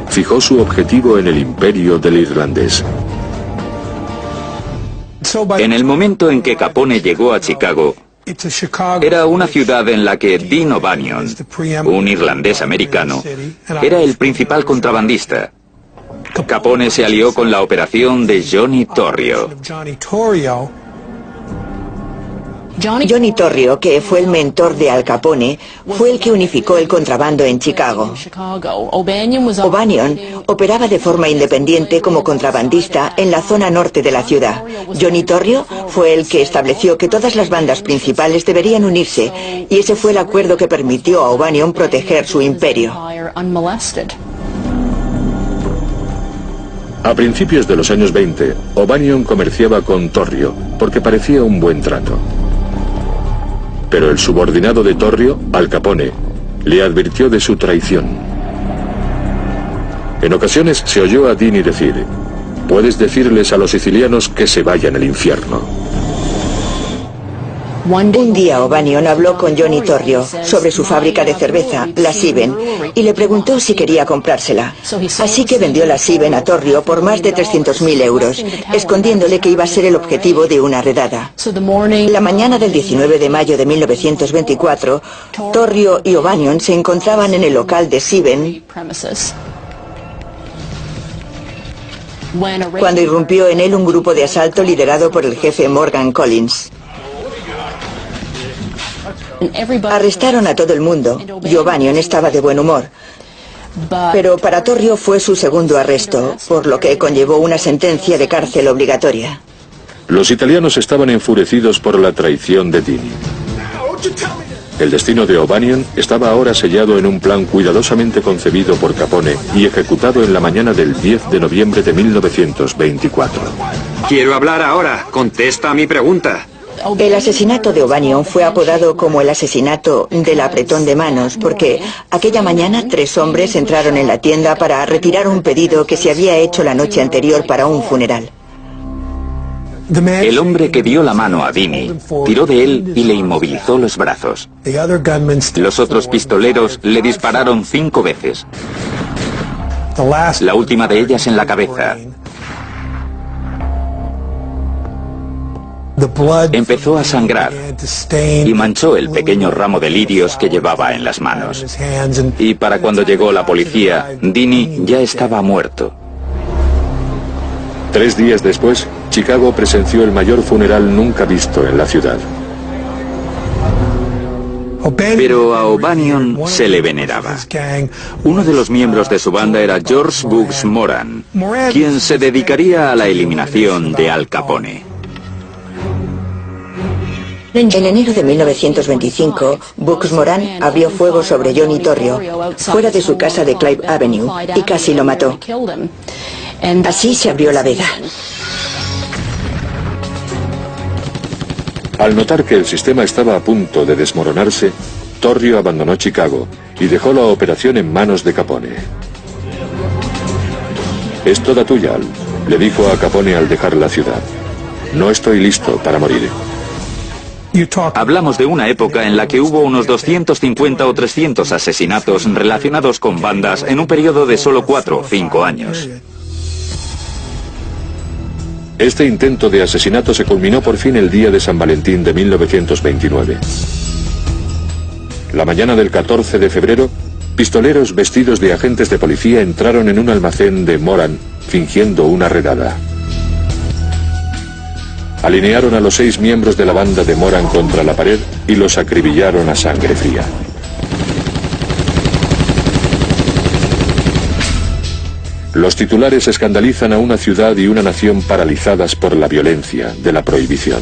fijó su objetivo en el imperio del irlandés. En el momento en que Capone llegó a Chicago, era una ciudad en la que Dean O'Banion, un irlandés americano, era el principal contrabandista. Capone se alió con la operación de Johnny Torrio. Johnny Torrio, que fue el mentor de Al Capone, fue el que unificó el contrabando en Chicago. O'Banion operaba de forma independiente como contrabandista en la zona norte de la ciudad. Johnny Torrio fue el que estableció que todas las bandas principales deberían unirse, y ese fue el acuerdo que permitió a O'Banion proteger su imperio. A principios de los años 20, O'Banion comerciaba con Torrio porque parecía un buen trato. Pero el subordinado de Torrio, Al Capone, le advirtió de su traición. En ocasiones se oyó a Dini decir: «Puedes decirles a los sicilianos que se vayan al infierno». Un día O'Banion habló con Johnny Torrio sobre su fábrica de cerveza, la Siben, y le preguntó si quería comprársela. Así que vendió la Siben a Torrio por más de 300.000 euros, escondiéndole que iba a ser el objetivo de una redada. La mañana del 19 de mayo de 1924, Torrio y O'Banion se encontraban en el local de Siben cuando irrumpió en él un grupo de asalto liderado por el jefe Morgan Collins. Arrestaron a todo el mundo y O'Banion estaba de buen humor. Pero para Torrio fue su segundo arresto, por lo que conllevó una sentencia de cárcel obligatoria. Los italianos estaban enfurecidos por la traición de Dini. El destino de O'Banion estaba ahora sellado en un plan cuidadosamente concebido por Capone y ejecutado en la mañana del 10 de noviembre de 1924. Quiero hablar ahora. Contesta a mi pregunta. El asesinato de O'Banion fue apodado como el asesinato del apretón de manos porque aquella mañana 3 hombres entraron en la tienda para retirar un pedido que se había hecho la noche anterior para un funeral. El hombre que dio la mano a Dini tiró de él y le inmovilizó los brazos. Los otros pistoleros le dispararon 5 veces. La última de ellas en la cabeza. Empezó a sangrar y manchó el pequeño ramo de lirios que llevaba en las manos. Y para cuando llegó la policía, Dini ya estaba muerto. 3 días después, Chicago presenció el mayor funeral nunca visto en la ciudad. Pero a O'Banion se le veneraba. Uno de los miembros de su banda era George Bugs Moran, quien se dedicaría a la eliminación de Al Capone. En enero de 1925, Bugs Moran abrió fuego sobre Johnny Torrio, fuera de su casa de Clive Avenue, y casi lo mató. Así se abrió la veda. Al notar que el sistema estaba a punto de desmoronarse, Torrio abandonó Chicago y dejó la operación en manos de Capone. «Es toda tuya, Al», le dijo a Capone al dejar la ciudad. «No estoy listo para morir». Hablamos de una época en la que hubo unos 250 o 300 asesinatos relacionados con bandas en un periodo de solo 4 o 5 años. Este intento de asesinato se culminó por fin el día de San Valentín de 1929. La mañana del 14 de febrero, pistoleros vestidos de agentes de policía entraron en un almacén de Moran, fingiendo una redada. Alinearon a los 6 miembros de la banda de Moran contra la pared y los acribillaron a sangre fría. Los titulares escandalizan a una ciudad y una nación paralizadas por la violencia de la prohibición.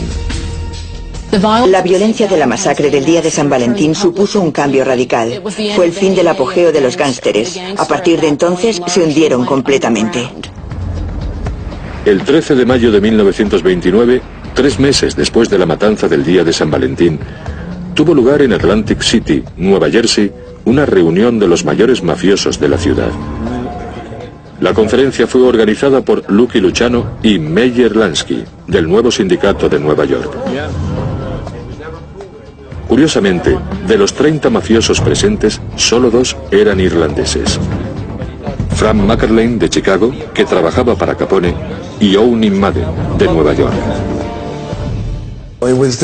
La violencia de la masacre del día de San Valentín supuso un cambio radical. Fue el fin del apogeo de los gánsteres. A partir de entonces se hundieron completamente. El 13 de mayo de 1929, 3 meses después de la matanza del día de San Valentín, tuvo lugar en Atlantic City, Nueva Jersey, una reunión de los mayores mafiosos de la ciudad. La conferencia fue organizada por Lucky Luciano y Meyer Lansky, del nuevo sindicato de Nueva York. Curiosamente, de los 30 mafiosos presentes, solo 2 eran irlandeses. Frank McErlain, de Chicago, que trabajaba para Capone, y Owen Madden, de Nueva York.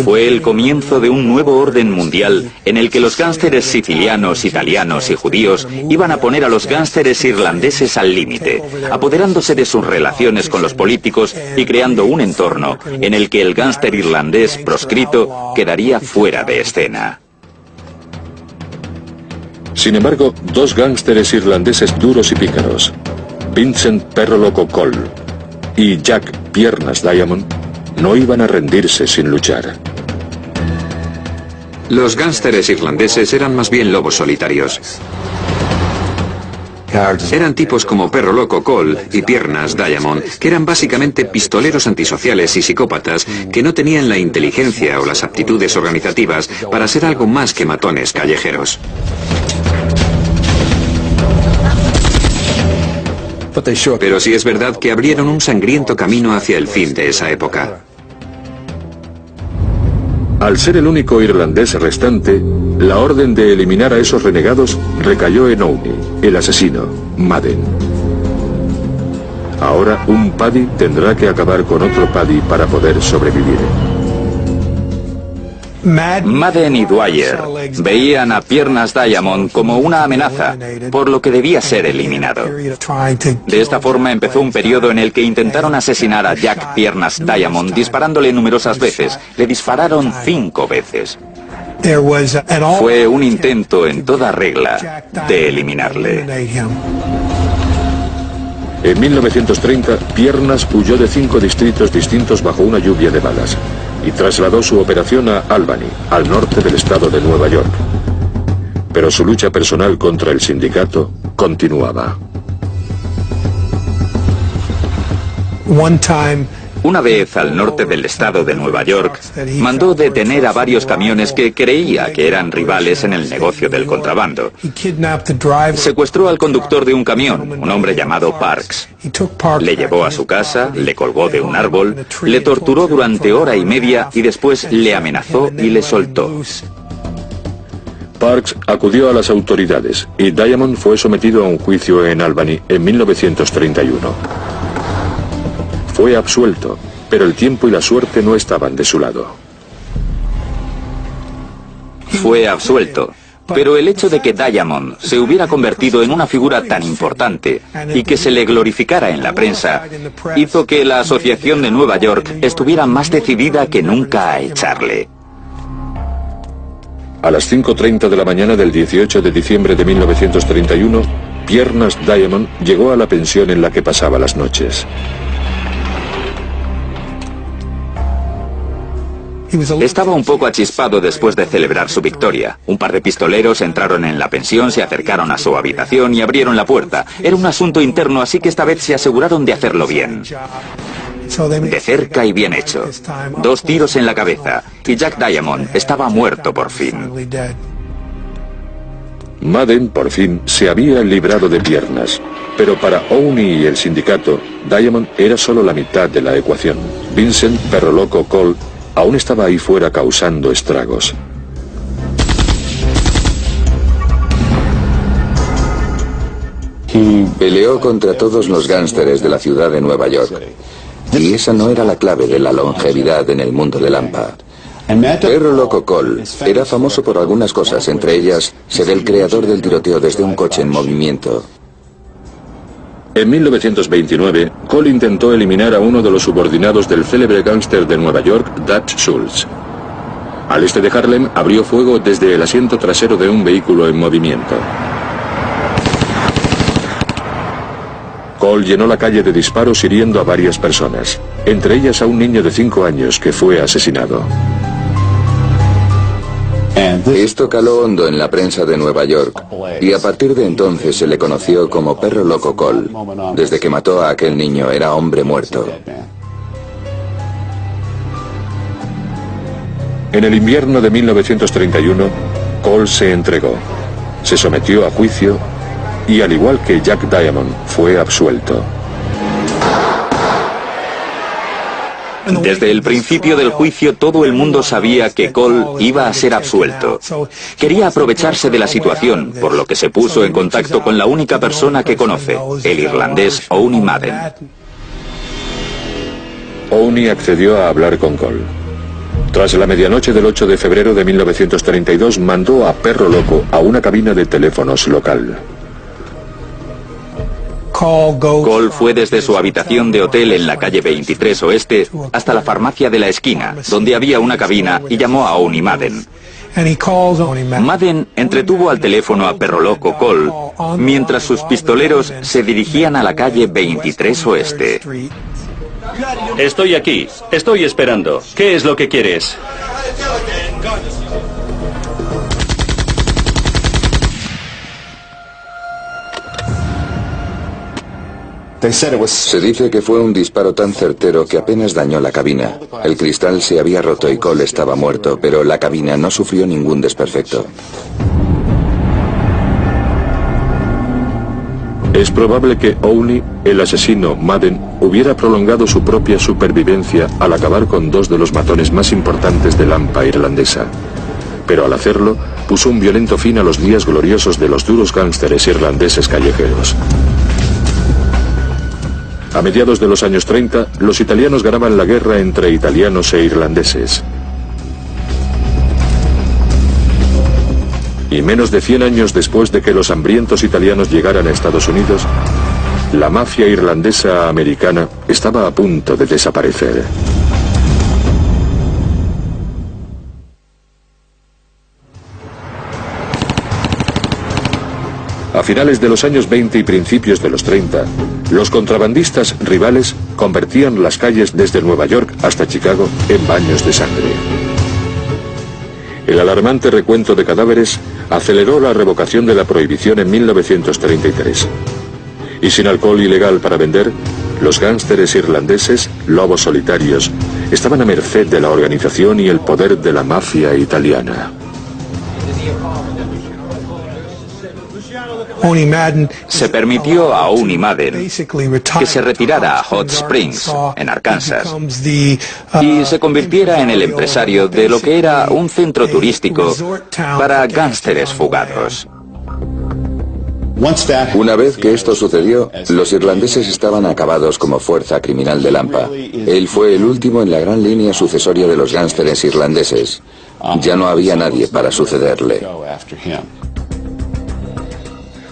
Fue el comienzo de un nuevo orden mundial en el que los gánsteres sicilianos, italianos y judíos iban a poner a los gánsteres irlandeses al límite, apoderándose de sus relaciones con los políticos y creando un entorno en el que el gánster irlandés proscrito quedaría fuera de escena. Sin embargo, 2 gánsteres irlandeses duros y pícaros, Vincent Perro Loco Cole y Jack Piernas Diamond, no iban a rendirse sin luchar. Los gánsteres irlandeses eran más bien lobos solitarios. Eran tipos como Perro Loco Cole y Piernas Diamond, que eran básicamente pistoleros antisociales y psicópatas que no tenían la inteligencia o las aptitudes organizativas para ser algo más que matones callejeros. Pero sí es verdad que abrieron un sangriento camino hacia el fin de esa época. Al ser el único irlandés restante, la orden de eliminar a esos renegados recayó en Owney, el asesino, Madden. Ahora un Paddy tendrá que acabar con otro Paddy para poder sobrevivir. Madden y Dwyer veían a Piernas Diamond como una amenaza, por lo que debía ser eliminado. De esta forma empezó un periodo en el que intentaron asesinar a Jack Piernas Diamond disparándole numerosas veces. Le dispararon 5 veces. Fue un intento en toda regla de eliminarle. En 1930, Piernas huyó de 5 distritos distintos bajo una lluvia de balas y trasladó su operación a Albany, al norte del estado de Nueva York. Pero su lucha personal contra el sindicato continuaba. Una vez al norte del estado de Nueva York, mandó detener a varios camiones que creía que eran rivales en el negocio del contrabando. Secuestró al conductor de un camión, un hombre llamado Parks. Le llevó a su casa, le colgó de un árbol, le torturó durante 1 hora y media y después le amenazó y le soltó. Parks acudió a las autoridades y Diamond fue sometido a un juicio en Albany en 1931. Fue absuelto, pero el tiempo y la suerte no estaban de su lado. Fue absuelto, pero el hecho de que Diamond se hubiera convertido en una figura tan importante y que se le glorificara en la prensa hizo que la Asociación de Nueva York estuviera más decidida que nunca a echarle. A las 5:30 de la mañana del 18 de diciembre de 1931, Piernas Diamond llegó a la pensión en la que pasaba las noches. Estaba un poco achispado después de celebrar su victoria. Un par de pistoleros entraron en la pensión, se acercaron a su habitación y abrieron la puerta. Era un asunto interno, así que esta vez se aseguraron de hacerlo bien. De cerca y bien hecho. 2 tiros en la cabeza, y Jack Diamond estaba muerto por fin. Madden, por fin, se había librado de Piernas. Pero para Owney y el sindicato, Diamond era solo la mitad de la ecuación. Vincent Perro Loco Cole aún estaba ahí fuera causando estragos. Peleó contra todos los gánsteres de la ciudad de Nueva York. Y esa no era la clave de la longevidad en el mundo de Lampa. Perro Loco Cole era famoso por algunas cosas, entre ellas ser el creador del tiroteo desde un coche en movimiento. En 1929, Cole intentó eliminar a uno de los subordinados del célebre gángster de Nueva York, Dutch Schultz. Al este de Harlem, abrió fuego desde el asiento trasero de un vehículo en movimiento. Cole llenó la calle de disparos hiriendo a varias personas, entre ellas a un niño de 5 años que fue asesinado. Esto caló hondo en la prensa de Nueva York y a partir de entonces se le conoció como Perro Loco Cole. Desde que mató a aquel niño era hombre muerto. En el invierno de 1931, Cole se entregó, se sometió a juicio y, al igual que Jack Diamond, fue absuelto. Desde el principio del juicio todo el mundo sabía que Cole iba a ser absuelto. Quería aprovecharse de la situación, por lo que se puso en contacto con la única persona que conoce, el irlandés Owney Madden. Owney accedió a hablar con Cole. Tras la medianoche del 8 de febrero de 1932 mandó a Perro Loco a una cabina de teléfonos local. Cole fue desde su habitación de hotel en la calle 23 Oeste hasta la farmacia de la esquina, donde había una cabina, y llamó a Owney Madden. Madden entretuvo al teléfono a Perro Loco Cole mientras sus pistoleros se dirigían a la calle 23 Oeste. Estoy aquí, estoy esperando. ¿Qué es lo que quieres? Se dice que fue un disparo tan certero que apenas dañó la cabina. El cristal se había roto y Cole estaba muerto, pero la cabina no sufrió ningún desperfecto. Es probable que Owney, el asesino Madden, hubiera prolongado su propia supervivencia al acabar con 2 de los matones más importantes de Lampa irlandesa. Pero al hacerlo, puso un violento fin a los días gloriosos de los duros gánsteres irlandeses callejeros. A mediados de los años 30, los italianos ganaban la guerra entre italianos e irlandeses. Y menos de 100 años después de que los hambrientos italianos llegaran a Estados Unidos, la mafia irlandesa americana estaba a punto de desaparecer. A finales de los años 20 y principios de los 30, los contrabandistas rivales convertían las calles desde Nueva York hasta Chicago en baños de sangre. El alarmante recuento de cadáveres aceleró la revocación de la prohibición en 1933. Y sin alcohol ilegal para vender, los gánsteres irlandeses, lobos solitarios, estaban a merced de la organización y el poder de la mafia italiana. Se permitió a Owney Madden que se retirara a Hot Springs, en Arkansas, y se convirtiera en el empresario de lo que era un centro turístico para gánsteres fugados. Una vez que esto sucedió, los irlandeses estaban acabados como fuerza criminal de Lampa. Él fue el último en la gran línea sucesoria de los gánsteres irlandeses. Ya no había nadie para sucederle.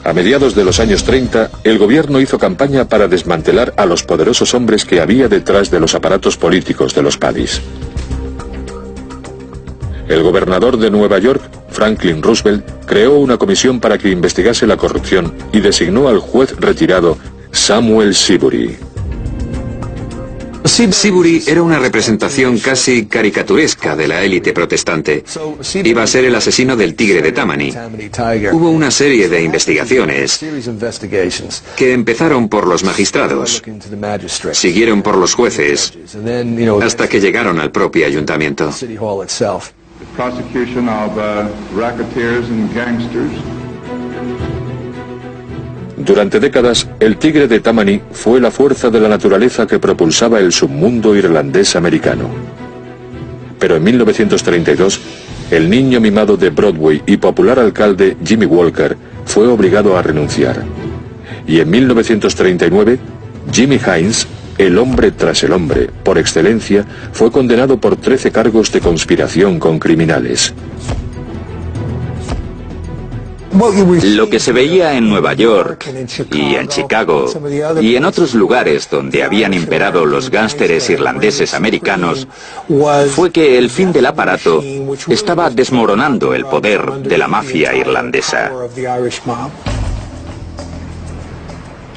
A mediados de los años 30, el gobierno hizo campaña para desmantelar a los poderosos hombres que había detrás de los aparatos políticos de los paddies. El gobernador de Nueva York, Franklin Roosevelt, creó una comisión para que investigase la corrupción y designó al juez retirado Samuel Seabury. Seabury era una representación casi caricaturesca de la élite protestante. Iba a ser el asesino del tigre de Tammany. Hubo una serie de investigaciones que empezaron por los magistrados, siguieron por los jueces, hasta que llegaron al propio ayuntamiento. Durante décadas, el tigre de Tammany fue la fuerza de la naturaleza que propulsaba el submundo irlandés americano. Pero en 1932, el niño mimado de Broadway y popular alcalde Jimmy Walker fue obligado a renunciar. Y en 1939, Jimmy Hines, el hombre tras el hombre, por excelencia, fue condenado por 13 cargos de conspiración con criminales. Lo que se veía en Nueva York y en Chicago y en otros lugares donde habían imperado los gánsteres irlandeses americanos fue que el fin del aparato estaba desmoronando el poder de la mafia irlandesa.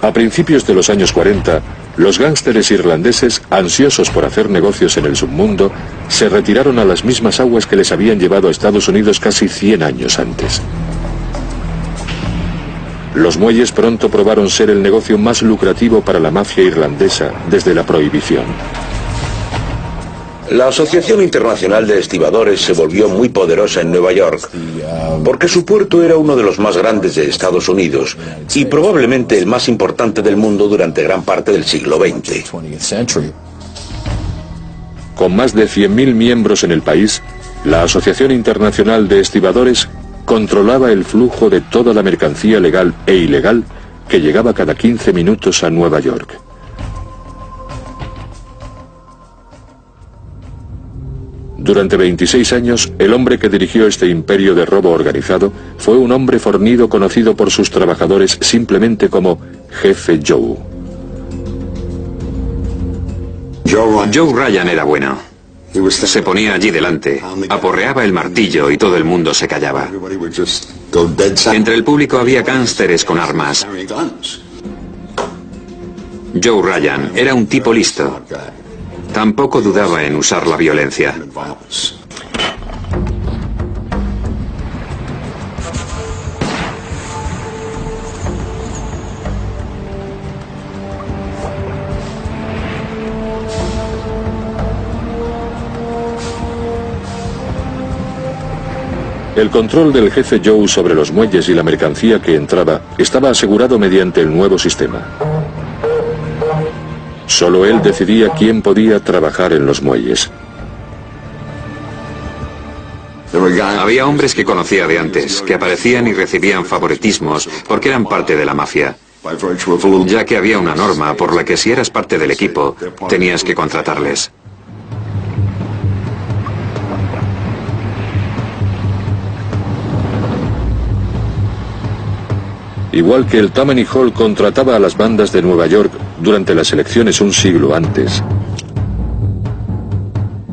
A principios de los años 40, los gánsteres irlandeses, ansiosos por hacer negocios en el submundo, se retiraron a las mismas aguas que les habían llevado a Estados Unidos casi 100 años antes. Los muelles pronto probaron ser el negocio más lucrativo para la mafia irlandesa desde la prohibición. La Asociación Internacional de Estibadores se volvió muy poderosa en Nueva York, porque su puerto era uno de los más grandes de Estados Unidos y probablemente el más importante del mundo durante gran parte del siglo XX. Con más de 100.000 miembros en el país, la Asociación Internacional de Estibadores controlaba el flujo de toda la mercancía legal e ilegal que llegaba cada 15 minutos a Nueva York. Durante 26 años, el hombre que dirigió este imperio de robo organizado fue un hombre fornido conocido por sus trabajadores simplemente como Jefe Joe. Joe Ryan era bueno. Se ponía allí delante, aporreaba el martillo y todo el mundo se callaba. Entre el público había gánsteres con armas. Joe Ryan era un tipo listo. Tampoco dudaba en usar la violencia. El control del jefe Joe sobre los muelles y la mercancía que entraba estaba asegurado mediante el nuevo sistema. Solo él decidía quién podía trabajar en los muelles. Había hombres que conocía de antes, que aparecían y recibían favoritismos porque eran parte de la mafia, ya que había una norma por la que si eras parte del equipo, tenías que contratarles. Igual que el Tammany Hall contrataba a las bandas de Nueva York durante las elecciones un siglo antes,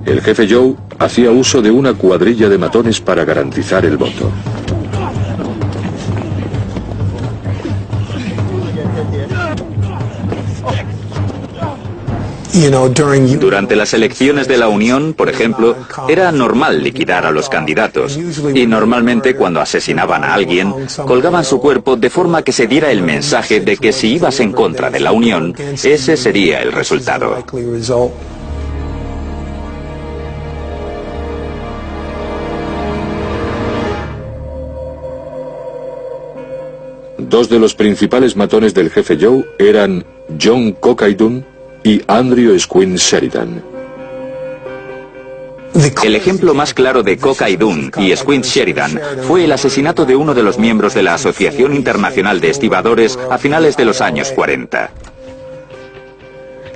el jefe Joe hacía uso de una cuadrilla de matones para garantizar el voto. Durante las elecciones de la Unión, por ejemplo, era normal liquidar a los candidatos y normalmente cuando asesinaban a alguien, colgaban su cuerpo de forma que se diera el mensaje de que si ibas en contra de la Unión, ese sería el resultado. Dos de los principales matones del jefe Joe eran John Cockaydoon y Andrew Squint Sheridan. El ejemplo más claro de Cockaydoon y Squint Sheridan fue el asesinato de uno de los miembros de la Asociación Internacional de Estibadores a finales de los años 40.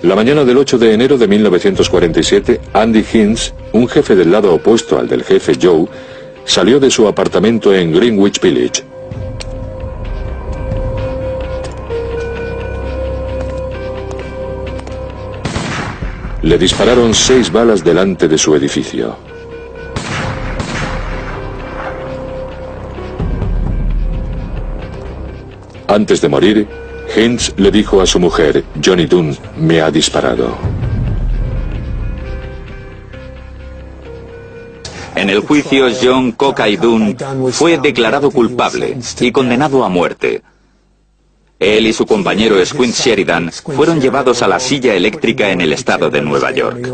La mañana del 8 de enero de 1947, Andy Hines, un jefe del lado opuesto al del jefe Joe, salió de su apartamento en Greenwich Village. Le dispararon 6 balas delante de su edificio. Antes de morir, Hines le dijo a su mujer, Johnny Dunn, me ha disparado. En el juicio, John Cockaydoon fue declarado culpable y condenado a muerte. Él y su compañero Squint Sheridan fueron llevados a la silla eléctrica en el estado de Nueva York.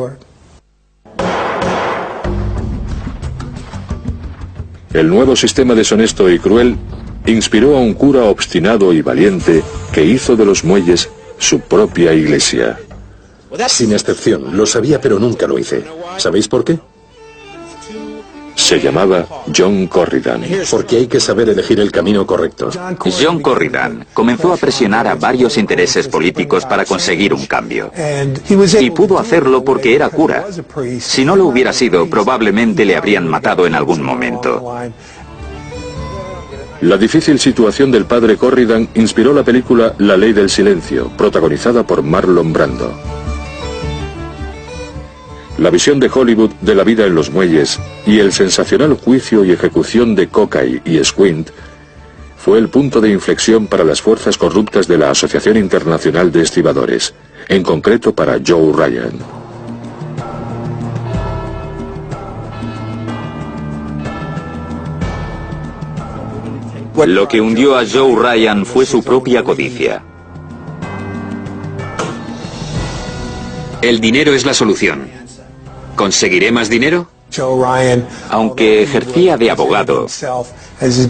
El nuevo sistema deshonesto y cruel inspiró a un cura obstinado y valiente que hizo de los muelles su propia iglesia. Sin excepción, lo sabía pero nunca lo hice. ¿Sabéis por qué? Se llamaba John Corridan. Porque hay que saber elegir el camino correcto. John Corridan comenzó a presionar a varios intereses políticos para conseguir un cambio. Y pudo hacerlo porque era cura. Si no lo hubiera sido, probablemente le habrían matado en algún momento. La difícil situación del padre Corridan inspiró la película La Ley del Silencio, protagonizada por Marlon Brando. La visión de Hollywood de la vida en los muelles y el sensacional juicio y ejecución de Cockay y Squint fue el punto de inflexión para las fuerzas corruptas de la Asociación Internacional de Estibadores, en concreto para Joe Ryan. Lo que hundió a Joe Ryan fue su propia codicia. El dinero es la solución. ¿Conseguiré más dinero? Aunque ejercía de abogado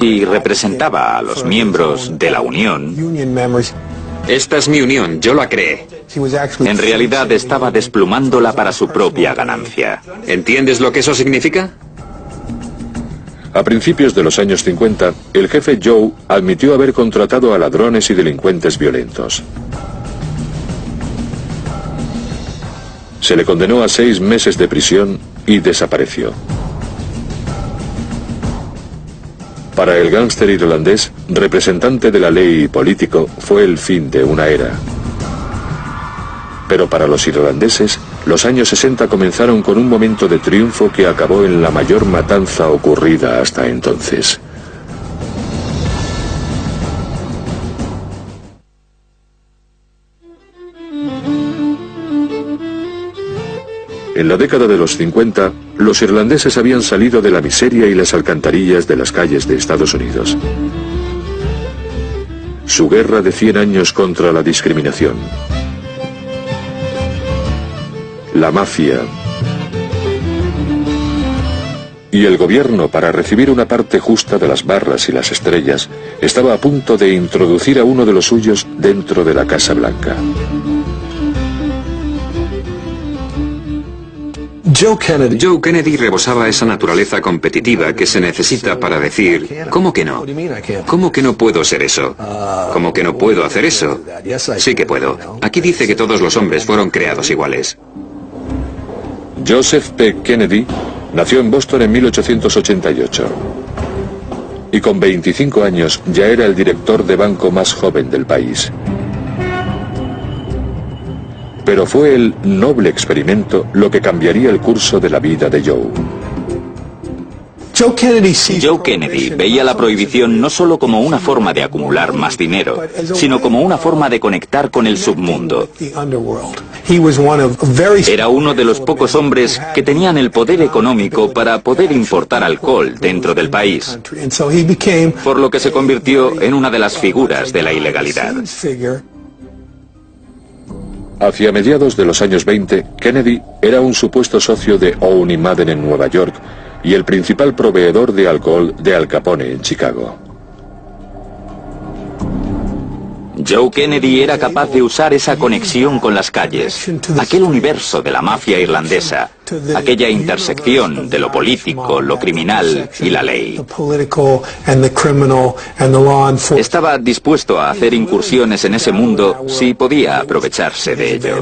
y representaba a los miembros de la Unión, Esta es mi unión, yo la creé. en realidad estaba desplumándola para su propia ganancia. ¿Entiendes lo que eso significa? A principios de los años 50, el jefe Joe admitió haber contratado a ladrones y delincuentes violentos. Se le condenó a 6 meses de prisión y desapareció. Para el gángster irlandés, representante de la ley y político, fue el fin de una era. Pero para los irlandeses, los años 60 comenzaron con un momento de triunfo que acabó en la mayor matanza ocurrida hasta entonces. En la década de los 50, los irlandeses habían salido de la miseria y las alcantarillas de las calles de Estados Unidos. Su guerra de 100 años contra la discriminación, la mafia y el gobierno, para recibir una parte justa de las barras y las estrellas, estaba a punto de introducir a uno de los suyos dentro de la Casa Blanca. Joe Kennedy rebosaba esa naturaleza competitiva que se necesita para decir, ¿cómo que no? ¿Cómo que no puedo ser eso? ¿Cómo que no puedo hacer eso? Sí que puedo. Aquí dice que todos los hombres fueron creados iguales. Joseph P. Kennedy nació en Boston en 1888. Y con 25 años ya era el director de banco más joven del país. Pero fue el noble experimento lo que cambiaría el curso de la vida de Joe. Joe Kennedy veía la prohibición no solo como una forma de acumular más dinero, sino como una forma de conectar con el submundo. Era uno de los pocos hombres que tenían el poder económico para poder importar alcohol dentro del país, por lo que se convirtió en una de las figuras de la ilegalidad. Hacia mediados de los años 20, Kennedy era un supuesto socio de Owen y Madden en Nueva York y el principal proveedor de alcohol de Al Capone en Chicago. Joe Kennedy era capaz de usar esa conexión con las calles, aquel universo de la mafia irlandesa, aquella intersección de lo político, lo criminal y la ley. Estaba dispuesto a hacer incursiones en ese mundo si podía aprovecharse de ello.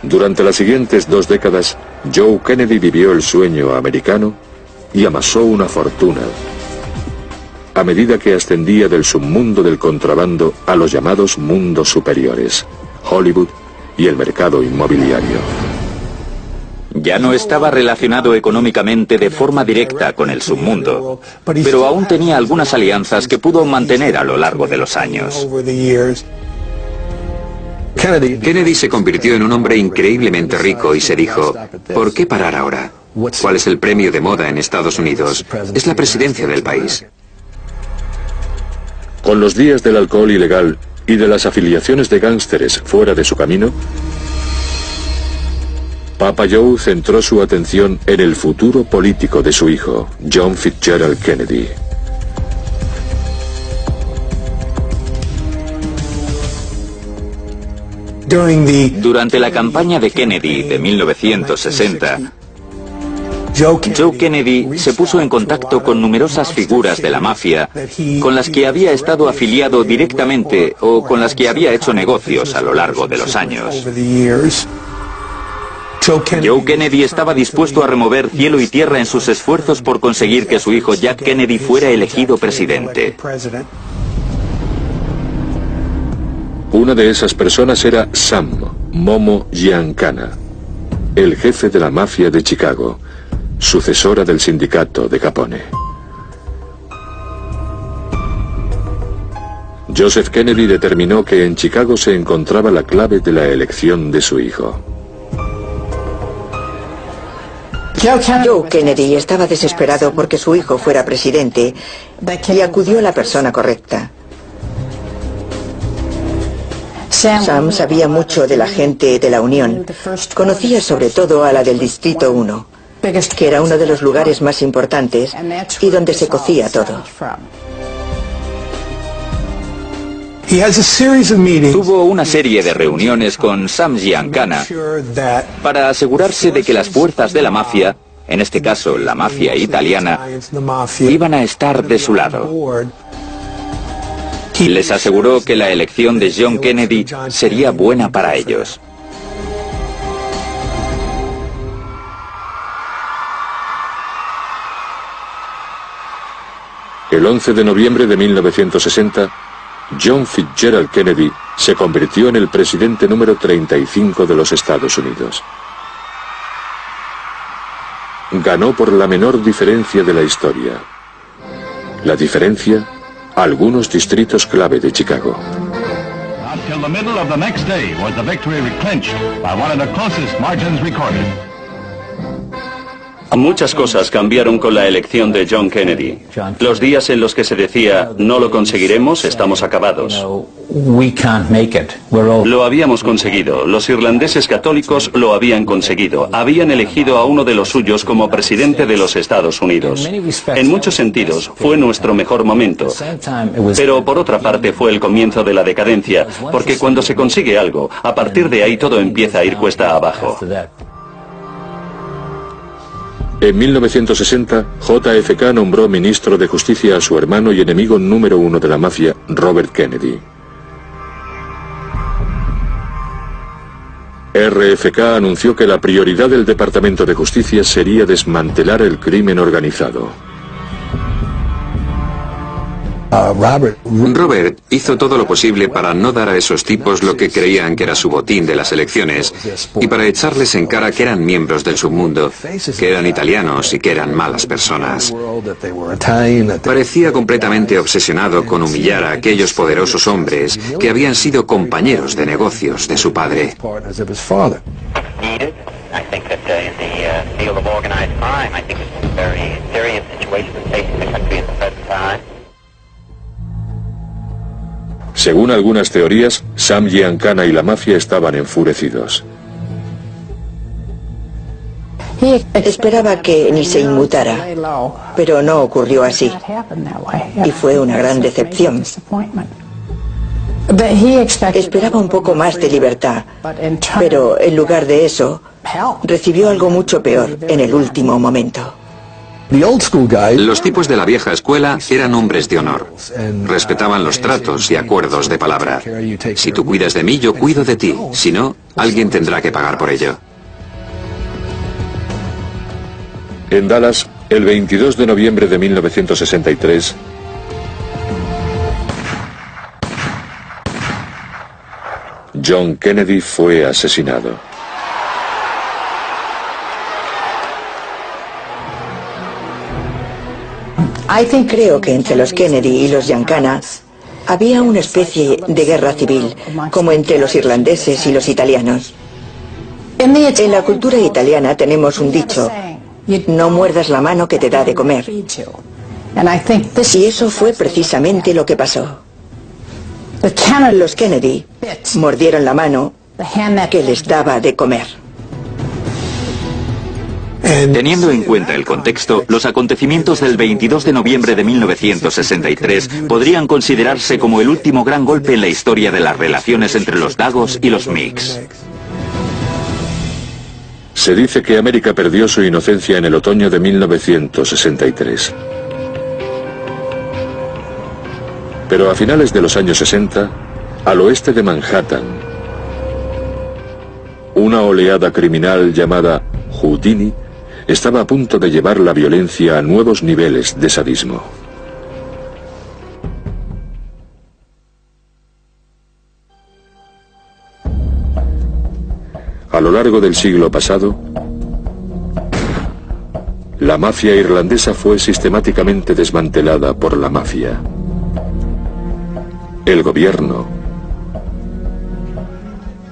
Durante las siguientes 2 décadas, Joe Kennedy vivió el sueño americano y amasó una fortuna, a medida que ascendía del submundo del contrabando a los llamados mundos superiores, Hollywood y el mercado inmobiliario. Ya no estaba relacionado económicamente de forma directa con el submundo, pero aún tenía algunas alianzas que pudo mantener a lo largo de los años. Kennedy se convirtió en un hombre increíblemente rico y se dijo, ¿por qué parar ahora? ¿Cuál es el premio de moda en Estados Unidos? Es la presidencia del país. Con los días del alcohol ilegal y de las afiliaciones de gángsteres fuera de su camino, Papa Joe centró su atención en el futuro político de su hijo, John Fitzgerald Kennedy. Durante la campaña de Kennedy de 1960, Joe Kennedy se puso en contacto con numerosas figuras de la mafia con las que había estado afiliado directamente o con las que había hecho negocios a lo largo de los años. Joe Kennedy estaba dispuesto a remover cielo y tierra en sus esfuerzos por conseguir que su hijo Jack Kennedy fuera elegido presidente. Una de esas personas era Sam Momo Giancana, el jefe de la mafia de Chicago, sucesora del sindicato de Capone. Joseph Kennedy determinó que en Chicago se encontraba la clave de la elección de su hijo. Joe Kennedy estaba desesperado porque su hijo fuera presidente y acudió a la persona correcta. Sam sabía mucho de la gente de la Unión. Conocía sobre todo a la del Distrito 1, que era uno de los lugares más importantes y donde se cocía todo. Tuvo una serie de reuniones con Sam Giancana para asegurarse de que las fuerzas de la mafia, en este caso la mafia italiana, iban a estar de su lado. Les aseguró que la elección de John Kennedy sería buena para ellos. El 11 de noviembre de 1960, John Fitzgerald Kennedy se convirtió en el presidente número 35 de los Estados Unidos. Ganó por la menor diferencia de la historia. La diferencia, algunos distritos clave de Chicago. Until the middle of the next day was the victory clinched by one of the closest margins recorded. Muchas cosas cambiaron con la elección de John Kennedy. Los días en los que se decía, no lo conseguiremos, estamos acabados. Lo habíamos conseguido. Los irlandeses católicos lo habían conseguido. Habían elegido a uno de los suyos como presidente de los Estados Unidos. En muchos sentidos, fue nuestro mejor momento. Pero por otra parte fue el comienzo de la decadencia, porque cuando se consigue algo, a partir de ahí todo empieza a ir cuesta abajo. En 1960, JFK nombró ministro de Justicia a su hermano y enemigo número 1 de la mafia, Robert Kennedy. RFK anunció que la prioridad del Departamento de Justicia sería desmantelar el crimen organizado. Robert hizo todo lo posible para no dar a esos tipos lo que creían que era su botín de las elecciones y para echarles en cara que eran miembros del submundo, que eran italianos y que eran malas personas. Parecía completamente obsesionado con humillar a aquellos poderosos hombres que habían sido compañeros de negocios de su padre. Según algunas teorías, Sam Giancana y la mafia estaban enfurecidos. Esperaba que ni se inmutara, pero no ocurrió así. Y fue una gran decepción. Esperaba un poco más de libertad, pero en lugar de eso, recibió algo mucho peor en el último momento. Los tipos de la vieja escuela eran hombres de honor. Respetaban los tratos y acuerdos de palabra. Si tú cuidas de mí, yo cuido de ti. Si no, alguien tendrá que pagar por ello. En Dallas, el 22 de noviembre de 1963, John Kennedy fue asesinado. Creo que entre los Kennedy y los Giancana había una especie de guerra civil, como entre los irlandeses y los italianos. En la cultura italiana tenemos un dicho: no muerdas la mano que te da de comer. Y eso fue precisamente lo que pasó. Los Kennedy mordieron la mano que les daba de comer. Teniendo en cuenta el contexto, los acontecimientos del 22 de noviembre de 1963 podrían considerarse como el último gran golpe en la historia de las relaciones entre los Dagos y los Mix. Se dice que América perdió su inocencia en el otoño de 1963. Pero a finales de los años 60, al oeste de Manhattan, una oleada criminal llamada Houdini estaba a punto de llevar la violencia a nuevos niveles de sadismo. A lo largo del siglo pasado, la mafia irlandesa fue sistemáticamente desmantelada por la mafia, el gobierno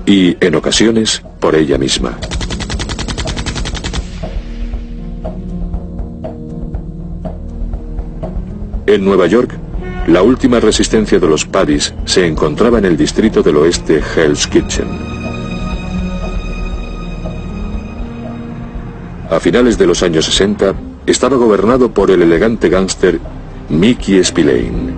y, en ocasiones, por ella misma. En Nueva York, la última resistencia de los Paddies se encontraba en el distrito del oeste Hell's Kitchen. A finales de los años 60, estaba gobernado por el elegante gángster Mickey Spillane.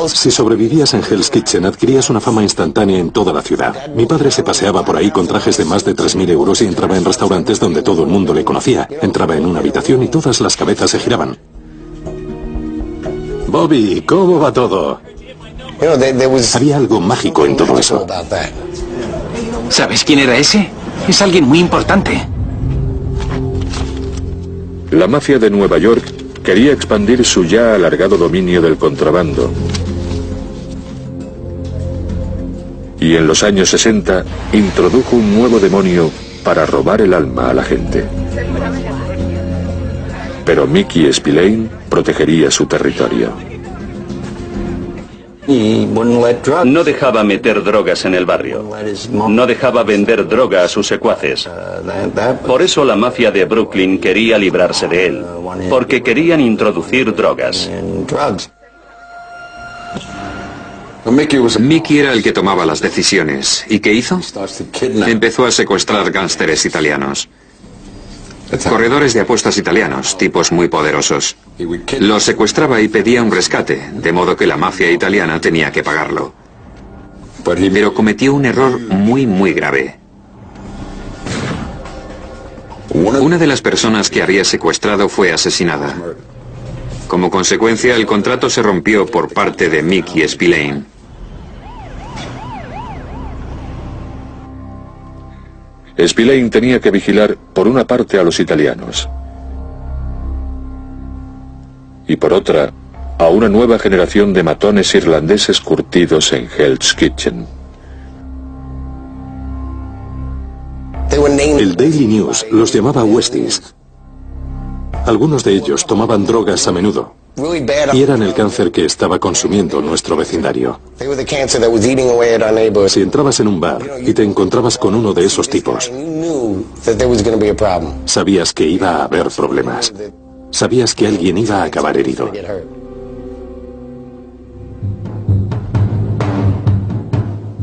Si sobrevivías en Hell's Kitchen, adquirías una fama instantánea en toda la ciudad. Mi padre se paseaba por ahí con trajes de más de 3.000 euros y entraba en restaurantes donde todo el mundo le conocía. Entraba en una habitación y todas las cabezas se giraban. Bobby, ¿cómo va todo? Había algo mágico en todo eso. ¿Sabes quién era ese? Es alguien muy importante. La mafia de Nueva York quería expandir su ya alargado dominio del contrabando. Y en los años 60 introdujo un nuevo demonio para robar el alma a la gente. Pero Mickey Spillane protegería su territorio. No dejaba meter drogas en el barrio. No dejaba vender droga a sus secuaces. Por eso la mafia de Brooklyn quería librarse de él, porque querían introducir drogas. Mickey era el que tomaba las decisiones. ¿Y qué hizo? Empezó a secuestrar gánsteres italianos. Corredores de apuestas italianos, tipos muy poderosos. Los secuestraba y pedía un rescate, de modo que la mafia italiana tenía que pagarlo. Pero cometió un error muy grave. Una de las personas que había secuestrado fue asesinada. Como consecuencia, el contrato se rompió por parte de Mickey Spillane. Spillane tenía que vigilar por una parte a los italianos y por otra a una nueva generación de matones irlandeses curtidos en Hell's Kitchen. El Daily News los llamaba Westies. Algunos de ellos tomaban drogas a menudo y eran el cáncer que estaba consumiendo nuestro vecindario. Si entrabas en un bar y te encontrabas con uno de esos tipos, sabías que iba a haber problemas. Sabías que alguien iba a acabar herido.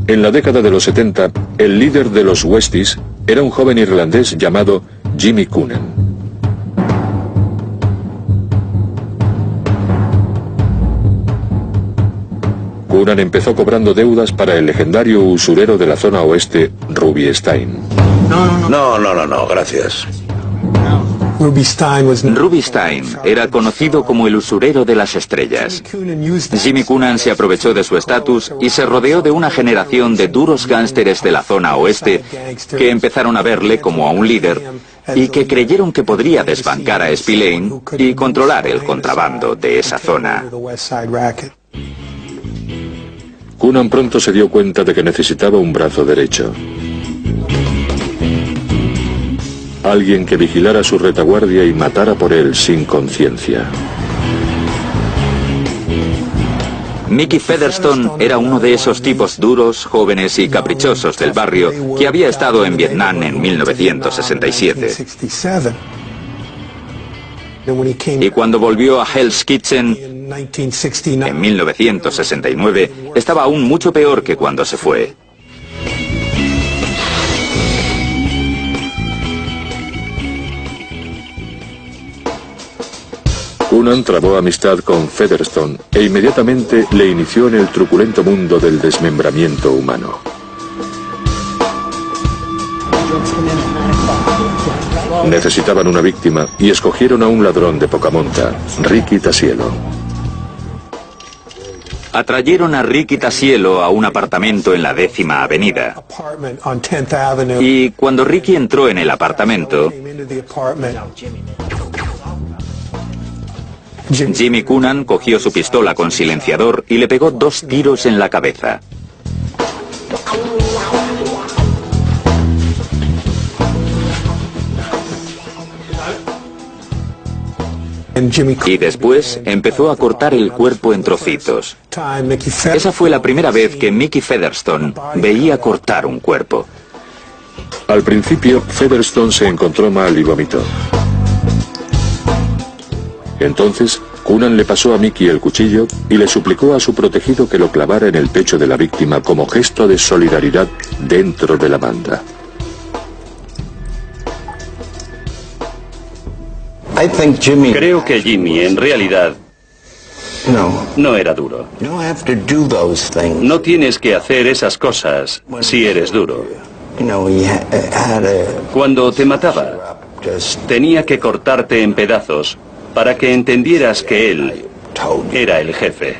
En la década de los 70, el líder de los Westies era un joven irlandés llamado Jimmy Coonan. Coonan empezó cobrando deudas para el legendario usurero de la zona oeste, Ruby Stein. No, gracias. Ruby Stein era conocido como el usurero de las estrellas. Jimmy Coonan se aprovechó de su estatus y se rodeó de una generación de duros gánsteres de la zona oeste que empezaron a verle como a un líder y que creyeron que podría desbancar a Spillane y controlar el contrabando de esa zona. Coonan pronto se dio cuenta de que necesitaba un brazo derecho. Alguien que vigilara su retaguardia y matara por él sin conciencia. Mickey Featherstone era uno de esos tipos duros, jóvenes y caprichosos del barrio que había estado en Vietnam en 1967. Y cuando volvió a Hell's Kitchen en 1969, estaba aún mucho peor que cuando se fue. Coonan trabó amistad con Featherstone e inmediatamente le inició en el truculento mundo del desmembramiento humano. Necesitaban una víctima y escogieron a un ladrón de poca monta, Ricky Tasielo. Atrayeron a Ricky Tasielo a un apartamento en la 10ª Avenida. Y cuando Ricky entró en el apartamento, Jimmy Coonan cogió su pistola con silenciador y le pegó 2 tiros en la cabeza. Y después empezó a cortar el cuerpo en trocitos. Esa fue la primera vez que Mickey Featherstone veía cortar un cuerpo. Al principio, Featherstone se encontró mal y vomitó. Entonces, Coonan le pasó a Mickey el cuchillo y le suplicó a su protegido que lo clavara en el pecho de la víctima como gesto de solidaridad dentro de la banda. Creo que Jimmy en realidad no era duro. No tienes que hacer esas cosas si eres duro. Cuando te mataba, tenía que cortarte en pedazos para que entendieras que él era el jefe.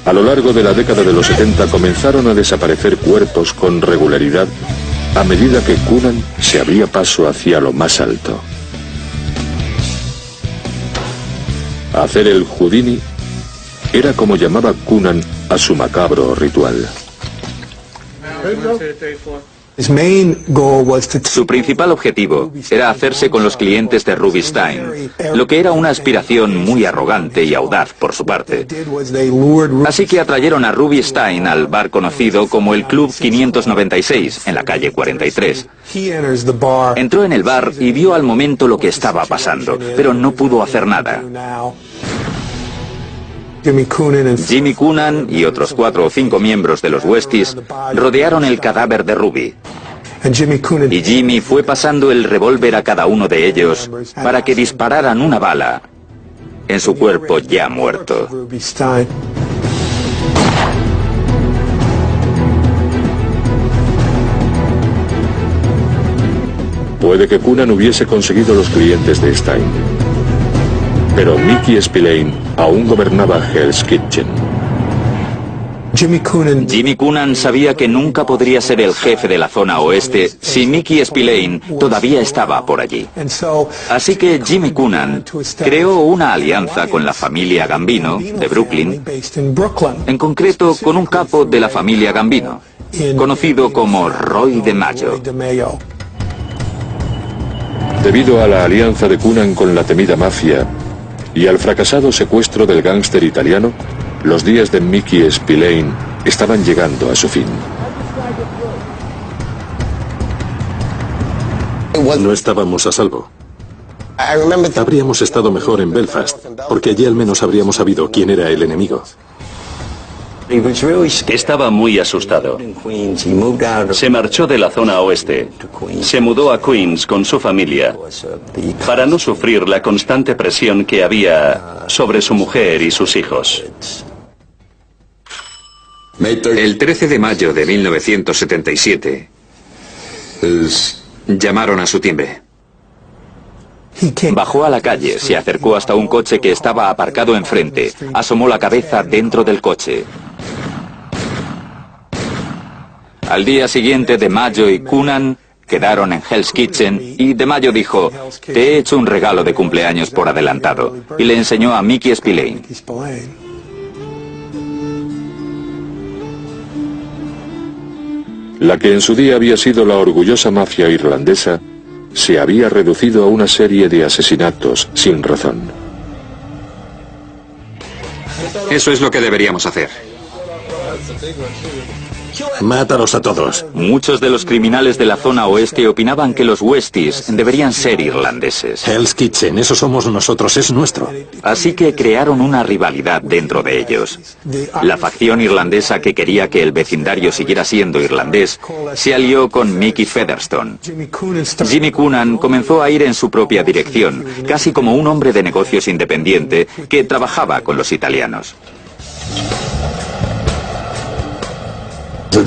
A lo largo de la década de los 70 comenzaron a desaparecer cuerpos con regularidad a medida que Coonan se abría paso hacia lo más alto. Hacer el Houdini era como llamaba Coonan a su macabro ritual. Su principal objetivo era hacerse con los clientes de Rubinstein, lo que era una aspiración muy arrogante y audaz por su parte. Así que atrayeron a Rubinstein al bar conocido como el Club 596, en la calle 43. Entró en el bar y vio al momento lo que estaba pasando, pero no pudo hacer nada. Jimmy Coonan y otros 4 o 5 miembros de los Westies rodearon el cadáver de Ruby. Y Jimmy fue pasando el revólver a cada uno de ellos para que dispararan una bala en su cuerpo ya muerto. Puede que Coonan hubiese conseguido los clientes de Stein, pero Mickey Spillane aún gobernaba Hell's Kitchen. Jimmy Coonan sabía que nunca podría ser el jefe de la zona oeste si Mickey Spillane todavía estaba por allí. Así que Jimmy Coonan creó una alianza con la familia Gambino, de Brooklyn, en concreto con un capo de la familia Gambino, conocido como Roy DeMaggio. Debido a la alianza de Coonan con la temida mafia y al fracasado secuestro del gángster italiano, los días de Mickey Spillane estaban llegando a su fin. No estábamos a salvo. Habríamos estado mejor en Belfast, porque allí al menos habríamos sabido quién era el enemigo. Estaba muy asustado. Se marchó de la zona oeste. Se mudó a Queens con su familia para no sufrir la constante presión que había sobre su mujer y sus hijos. El 13 de mayo de 1977 llamaron a su timbre. Bajó a la calle, se acercó hasta un coche que estaba aparcado enfrente, asomó la cabeza dentro del coche. Al día siguiente, DeMaggio y Coonan quedaron en Hell's Kitchen y DeMaggio dijo: "Te he hecho un regalo de cumpleaños por adelantado", y le enseñó a Mickey Spillane. La que en su día había sido la orgullosa mafia irlandesa se había reducido a una serie de asesinatos sin razón. Eso es lo que deberíamos hacer. Mátalos a todos. Muchos de los criminales de la zona oeste opinaban que los Westies deberían ser irlandeses. Hell's Kitchen, eso somos nosotros, es nuestro. Así que crearon una rivalidad dentro de ellos. La facción irlandesa que quería que el vecindario siguiera siendo irlandés se alió con Mickey Featherstone. Jimmy Coonan comenzó a ir en su propia dirección, casi como un hombre de negocios independiente que trabajaba con los italianos.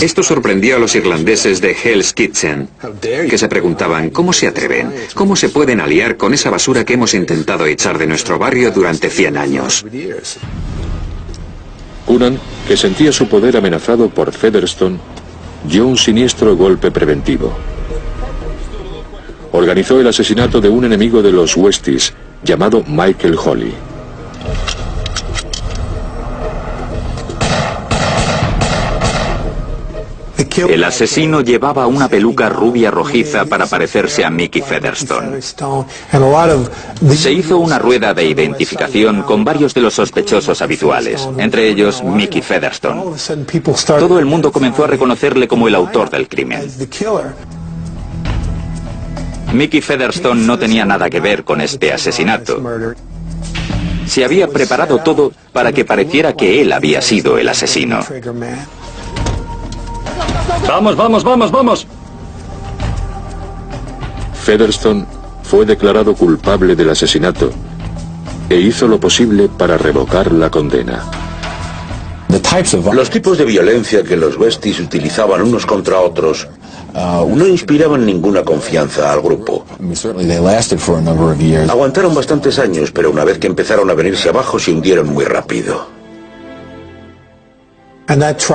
Esto sorprendió a los irlandeses de Hell's Kitchen, que se preguntaban ¿cómo se atreven? ¿Cómo se pueden aliar con esa basura que hemos intentado echar de nuestro barrio durante 100 años? Coonan, que sentía su poder amenazado por Featherstone, dio un siniestro golpe preventivo. Organizó el asesinato de un enemigo de los Westies, llamado Michael Holly. El asesino llevaba una peluca rubia rojiza para parecerse a Mickey Featherstone. Se hizo una rueda de identificación con varios de los sospechosos habituales, entre ellos Mickey Featherstone. Todo el mundo comenzó a reconocerle como el autor del crimen. Mickey Featherstone no tenía nada que ver con este asesinato. Se había preparado todo para que pareciera que él había sido el asesino. ¡Vamos, vamos, vamos, vamos! Featherstone fue declarado culpable del asesinato e hizo lo posible para revocar la condena. Los tipos de violencia que los Westies utilizaban unos contra otros no inspiraban ninguna confianza al grupo. Aguantaron bastantes años, pero una vez que empezaron a venirse abajo se hundieron muy rápido.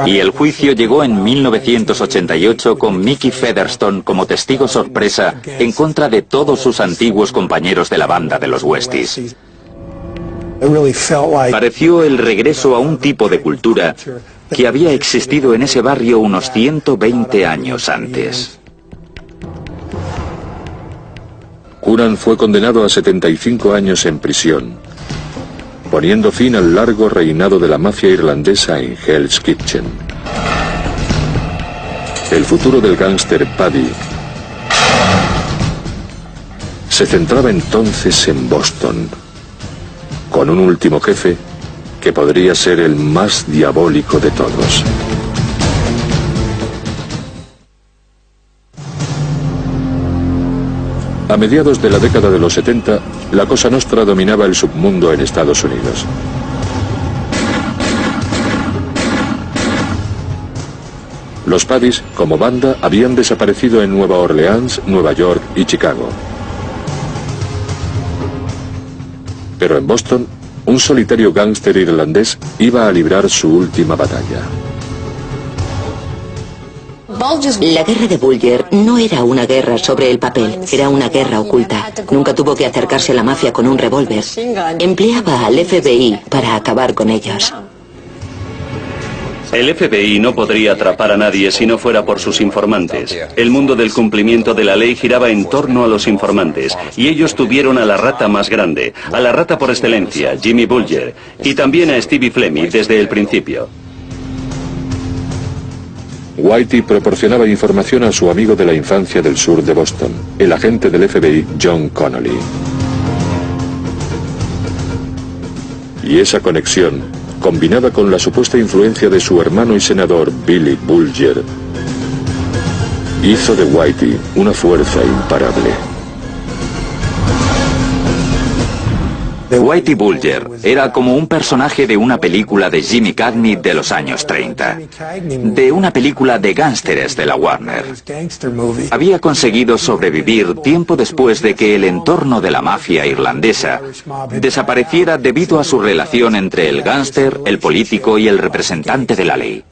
Y el juicio llegó en 1988 con Mickey Featherstone como testigo sorpresa en contra de todos sus antiguos compañeros de la banda de los Westies. Pareció el regreso a un tipo de cultura que había existido en ese barrio unos 120 años antes. Coonan fue condenado a 75 años en prisión, poniendo fin al largo reinado de la mafia irlandesa en Hell's Kitchen. El futuro del gángster Paddy se centraba entonces en Boston, con un último jefe que podría ser el más diabólico de todos. A mediados de la década de los 70, la Cosa Nostra dominaba el submundo en Estados Unidos. Los Paddys, como banda, habían desaparecido en Nueva Orleans, Nueva York y Chicago. Pero en Boston, un solitario gángster irlandés iba a librar su última batalla. La guerra de Bulger no era una guerra sobre el papel, era una guerra oculta. Nunca tuvo que acercarse a la mafia con un revólver. Empleaba al FBI para acabar con ellos. El FBI no podría atrapar a nadie si no fuera por sus informantes. El mundo del cumplimiento de la ley giraba en torno a los informantes, y ellos tuvieron a la rata más grande, a la rata por excelencia, Jimmy Bulger, y también a Stevie Fleming desde el principio. Whitey proporcionaba información a su amigo de la infancia del sur de Boston, el agente del FBI John Connolly. Y esa conexión, combinada con la supuesta influencia de su hermano y senador Billy Bulger, hizo de Whitey una fuerza imparable. Whitey Bulger era como un personaje de una película de Jimmy Cagney de los años 30, de una película de gángsteres de la Warner. Había conseguido sobrevivir tiempo después de que el entorno de la mafia irlandesa desapareciera debido a su relación entre el gángster, el político y el representante de la ley.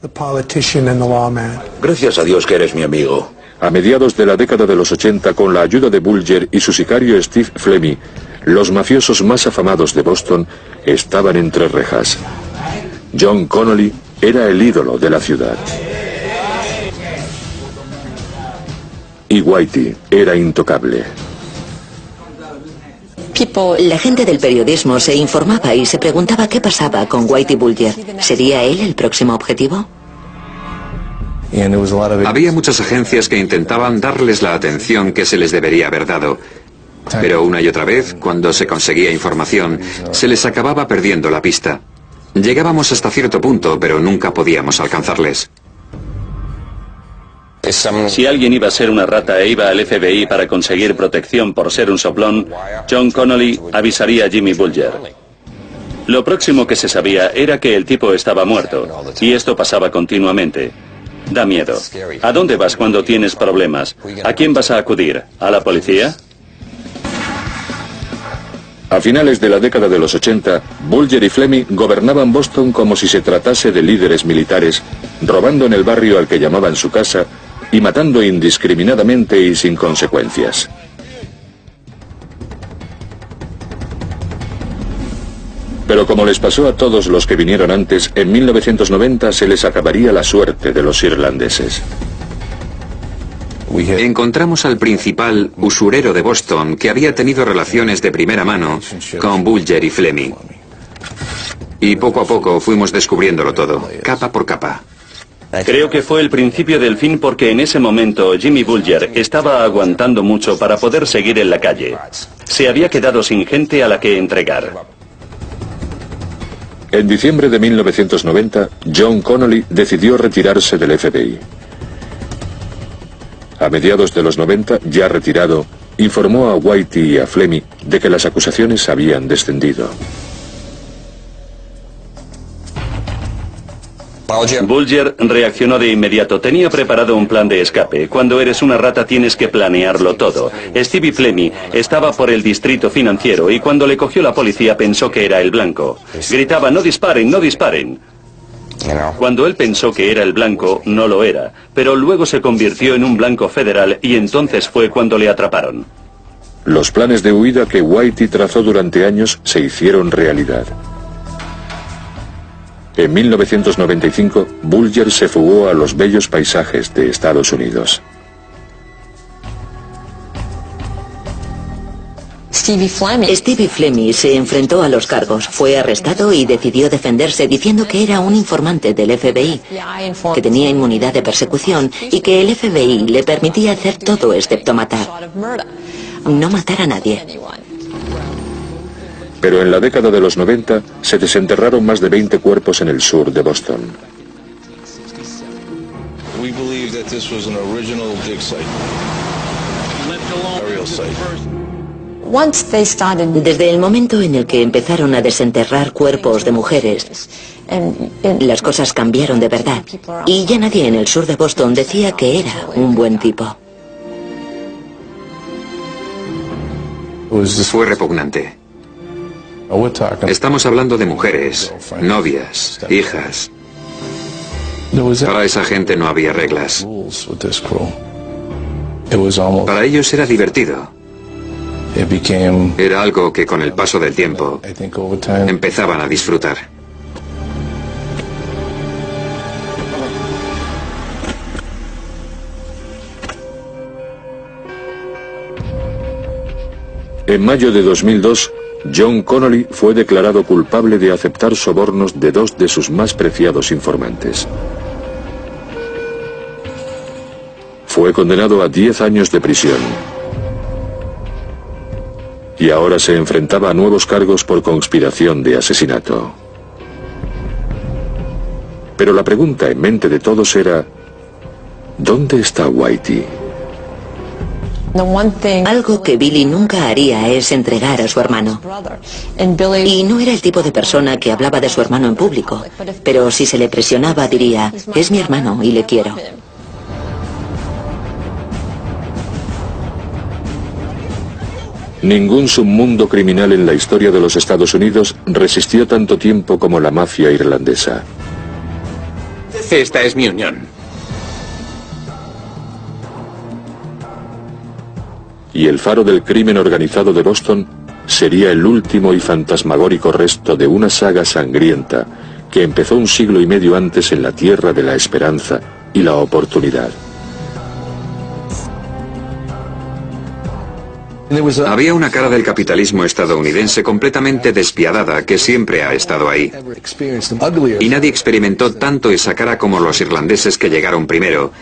Gracias a Dios que eres mi amigo. A mediados de la década de los 80, con la ayuda de Bulger y su sicario Steve Fleming, los mafiosos más afamados de Boston estaban entre rejas. John Connolly era el ídolo de la ciudad. Y Whitey era intocable. La gente del periodismo se informaba y se preguntaba qué pasaba con Whitey Bulger. ¿Sería él el próximo objetivo? Había muchas agencias que intentaban darles la atención que se les debería haber dado. Pero una y otra vez, cuando se conseguía información, se les acababa perdiendo la pista. Llegábamos hasta cierto punto, pero nunca podíamos alcanzarles. Si alguien iba a ser una rata e iba al FBI para conseguir protección por ser un soplón, John Connolly avisaría a Jimmy Bulger. Lo próximo que se sabía era que el tipo estaba muerto, y esto pasaba continuamente. Da miedo. ¿A dónde vas cuando tienes problemas? ¿A quién vas a acudir? ¿A la policía? A finales de la década de los 80, Bulger y Fleming gobernaban Boston como si se tratase de líderes militares, robando en el barrio al que llamaban su casa y matando indiscriminadamente y sin consecuencias. Pero como les pasó a todos los que vinieron antes, en 1990 se les acabaría la suerte de los irlandeses. Encontramos al principal usurero de Boston que había tenido relaciones de primera mano con Bulger y Fleming. Y poco a poco fuimos descubriéndolo todo, capa por capa. Creo que fue el principio del fin porque en ese momento Jimmy Bulger estaba aguantando mucho para poder seguir en la calle. Se había quedado sin gente a la que entregar. En diciembre de 1990, John Connolly decidió retirarse del FBI. A mediados de los 90, ya retirado, informó a Whitey y a Fleming de que las acusaciones habían descendido. Bulger reaccionó de inmediato. Tenía preparado un plan de escape. Cuando eres una rata tienes que planearlo todo. Stevie Fleming estaba por el distrito financiero y cuando le cogió la policía pensó que era el blanco. Gritaba, no disparen, no disparen. Cuando él pensó que era el blanco, no lo era, pero luego se convirtió en un blanco federal y entonces fue cuando le atraparon. Los planes de huida que Whitey trazó durante años se hicieron realidad. En 1995, Bulger se fugó a los bellos paisajes de Estados Unidos. Stevie Fleming se enfrentó a los cargos, fue arrestado y decidió defenderse diciendo que era un informante del FBI, que tenía inmunidad de persecución y que el FBI le permitía hacer todo excepto matar. No matar a nadie. Pero en la década de los 90 se desenterraron más de 20 cuerpos en el sur de Boston. Desde el momento en el que empezaron a desenterrar cuerpos de mujeres, las cosas cambiaron de verdad. Y ya nadie en el sur de Boston decía que era un buen tipo. Fue repugnante. Estamos hablando de mujeres, novias, hijas. Para esa gente no había reglas. Para ellos era divertido. Era algo que con el paso del tiempo empezaban a disfrutar. En mayo de 2002, John Connolly fue declarado culpable de aceptar sobornos de dos de sus más preciados informantes. Fue condenado a 10 años de prisión. Y ahora se enfrentaba a nuevos cargos por conspiración de asesinato. Pero la pregunta en mente de todos era, ¿dónde está Whitey? Algo que Billy nunca haría es entregar a su hermano. Y no era el tipo de persona que hablaba de su hermano en público, pero si se le presionaba diría, es mi hermano y le quiero. Ningún submundo criminal en la historia de los Estados Unidos resistió tanto tiempo como la mafia irlandesa. Esta es mi unión. Y el faro del crimen organizado de Boston sería el último y fantasmagórico resto de una saga sangrienta que empezó un siglo y medio antes en la tierra de la esperanza y la oportunidad. Había una cara del capitalismo estadounidense completamente despiadada que siempre ha estado ahí. Y nadie experimentó tanto esa cara como los irlandeses que llegaron primero.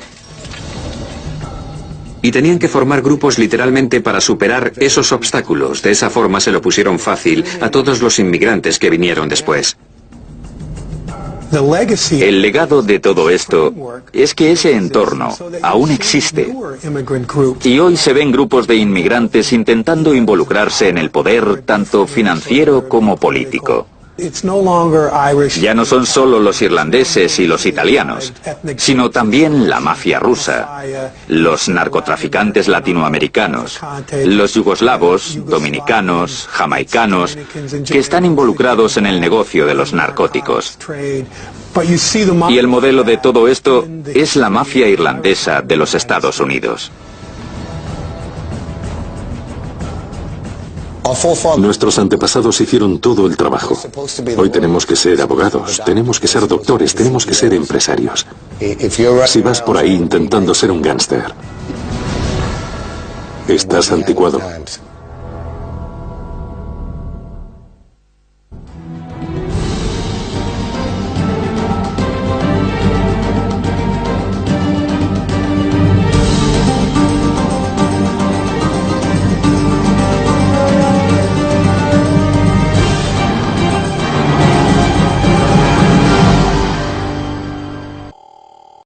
Y tenían que formar grupos literalmente para superar esos obstáculos. De esa forma se lo pusieron fácil a todos los inmigrantes que vinieron después. El legado de todo esto es que ese entorno aún existe. Y hoy se ven grupos de inmigrantes intentando involucrarse en el poder tanto financiero como político. Ya no son solo los irlandeses y los italianos, sino también la mafia rusa, los narcotraficantes latinoamericanos, los yugoslavos, dominicanos, jamaicanos, que están involucrados en el negocio de los narcóticos. Y el modelo de todo esto es la mafia irlandesa de los Estados Unidos. Nuestros antepasados hicieron todo el trabajo. Hoy tenemos que ser abogados, tenemos que ser doctores, tenemos que ser empresarios. Si vas por ahí intentando ser un gángster, estás anticuado.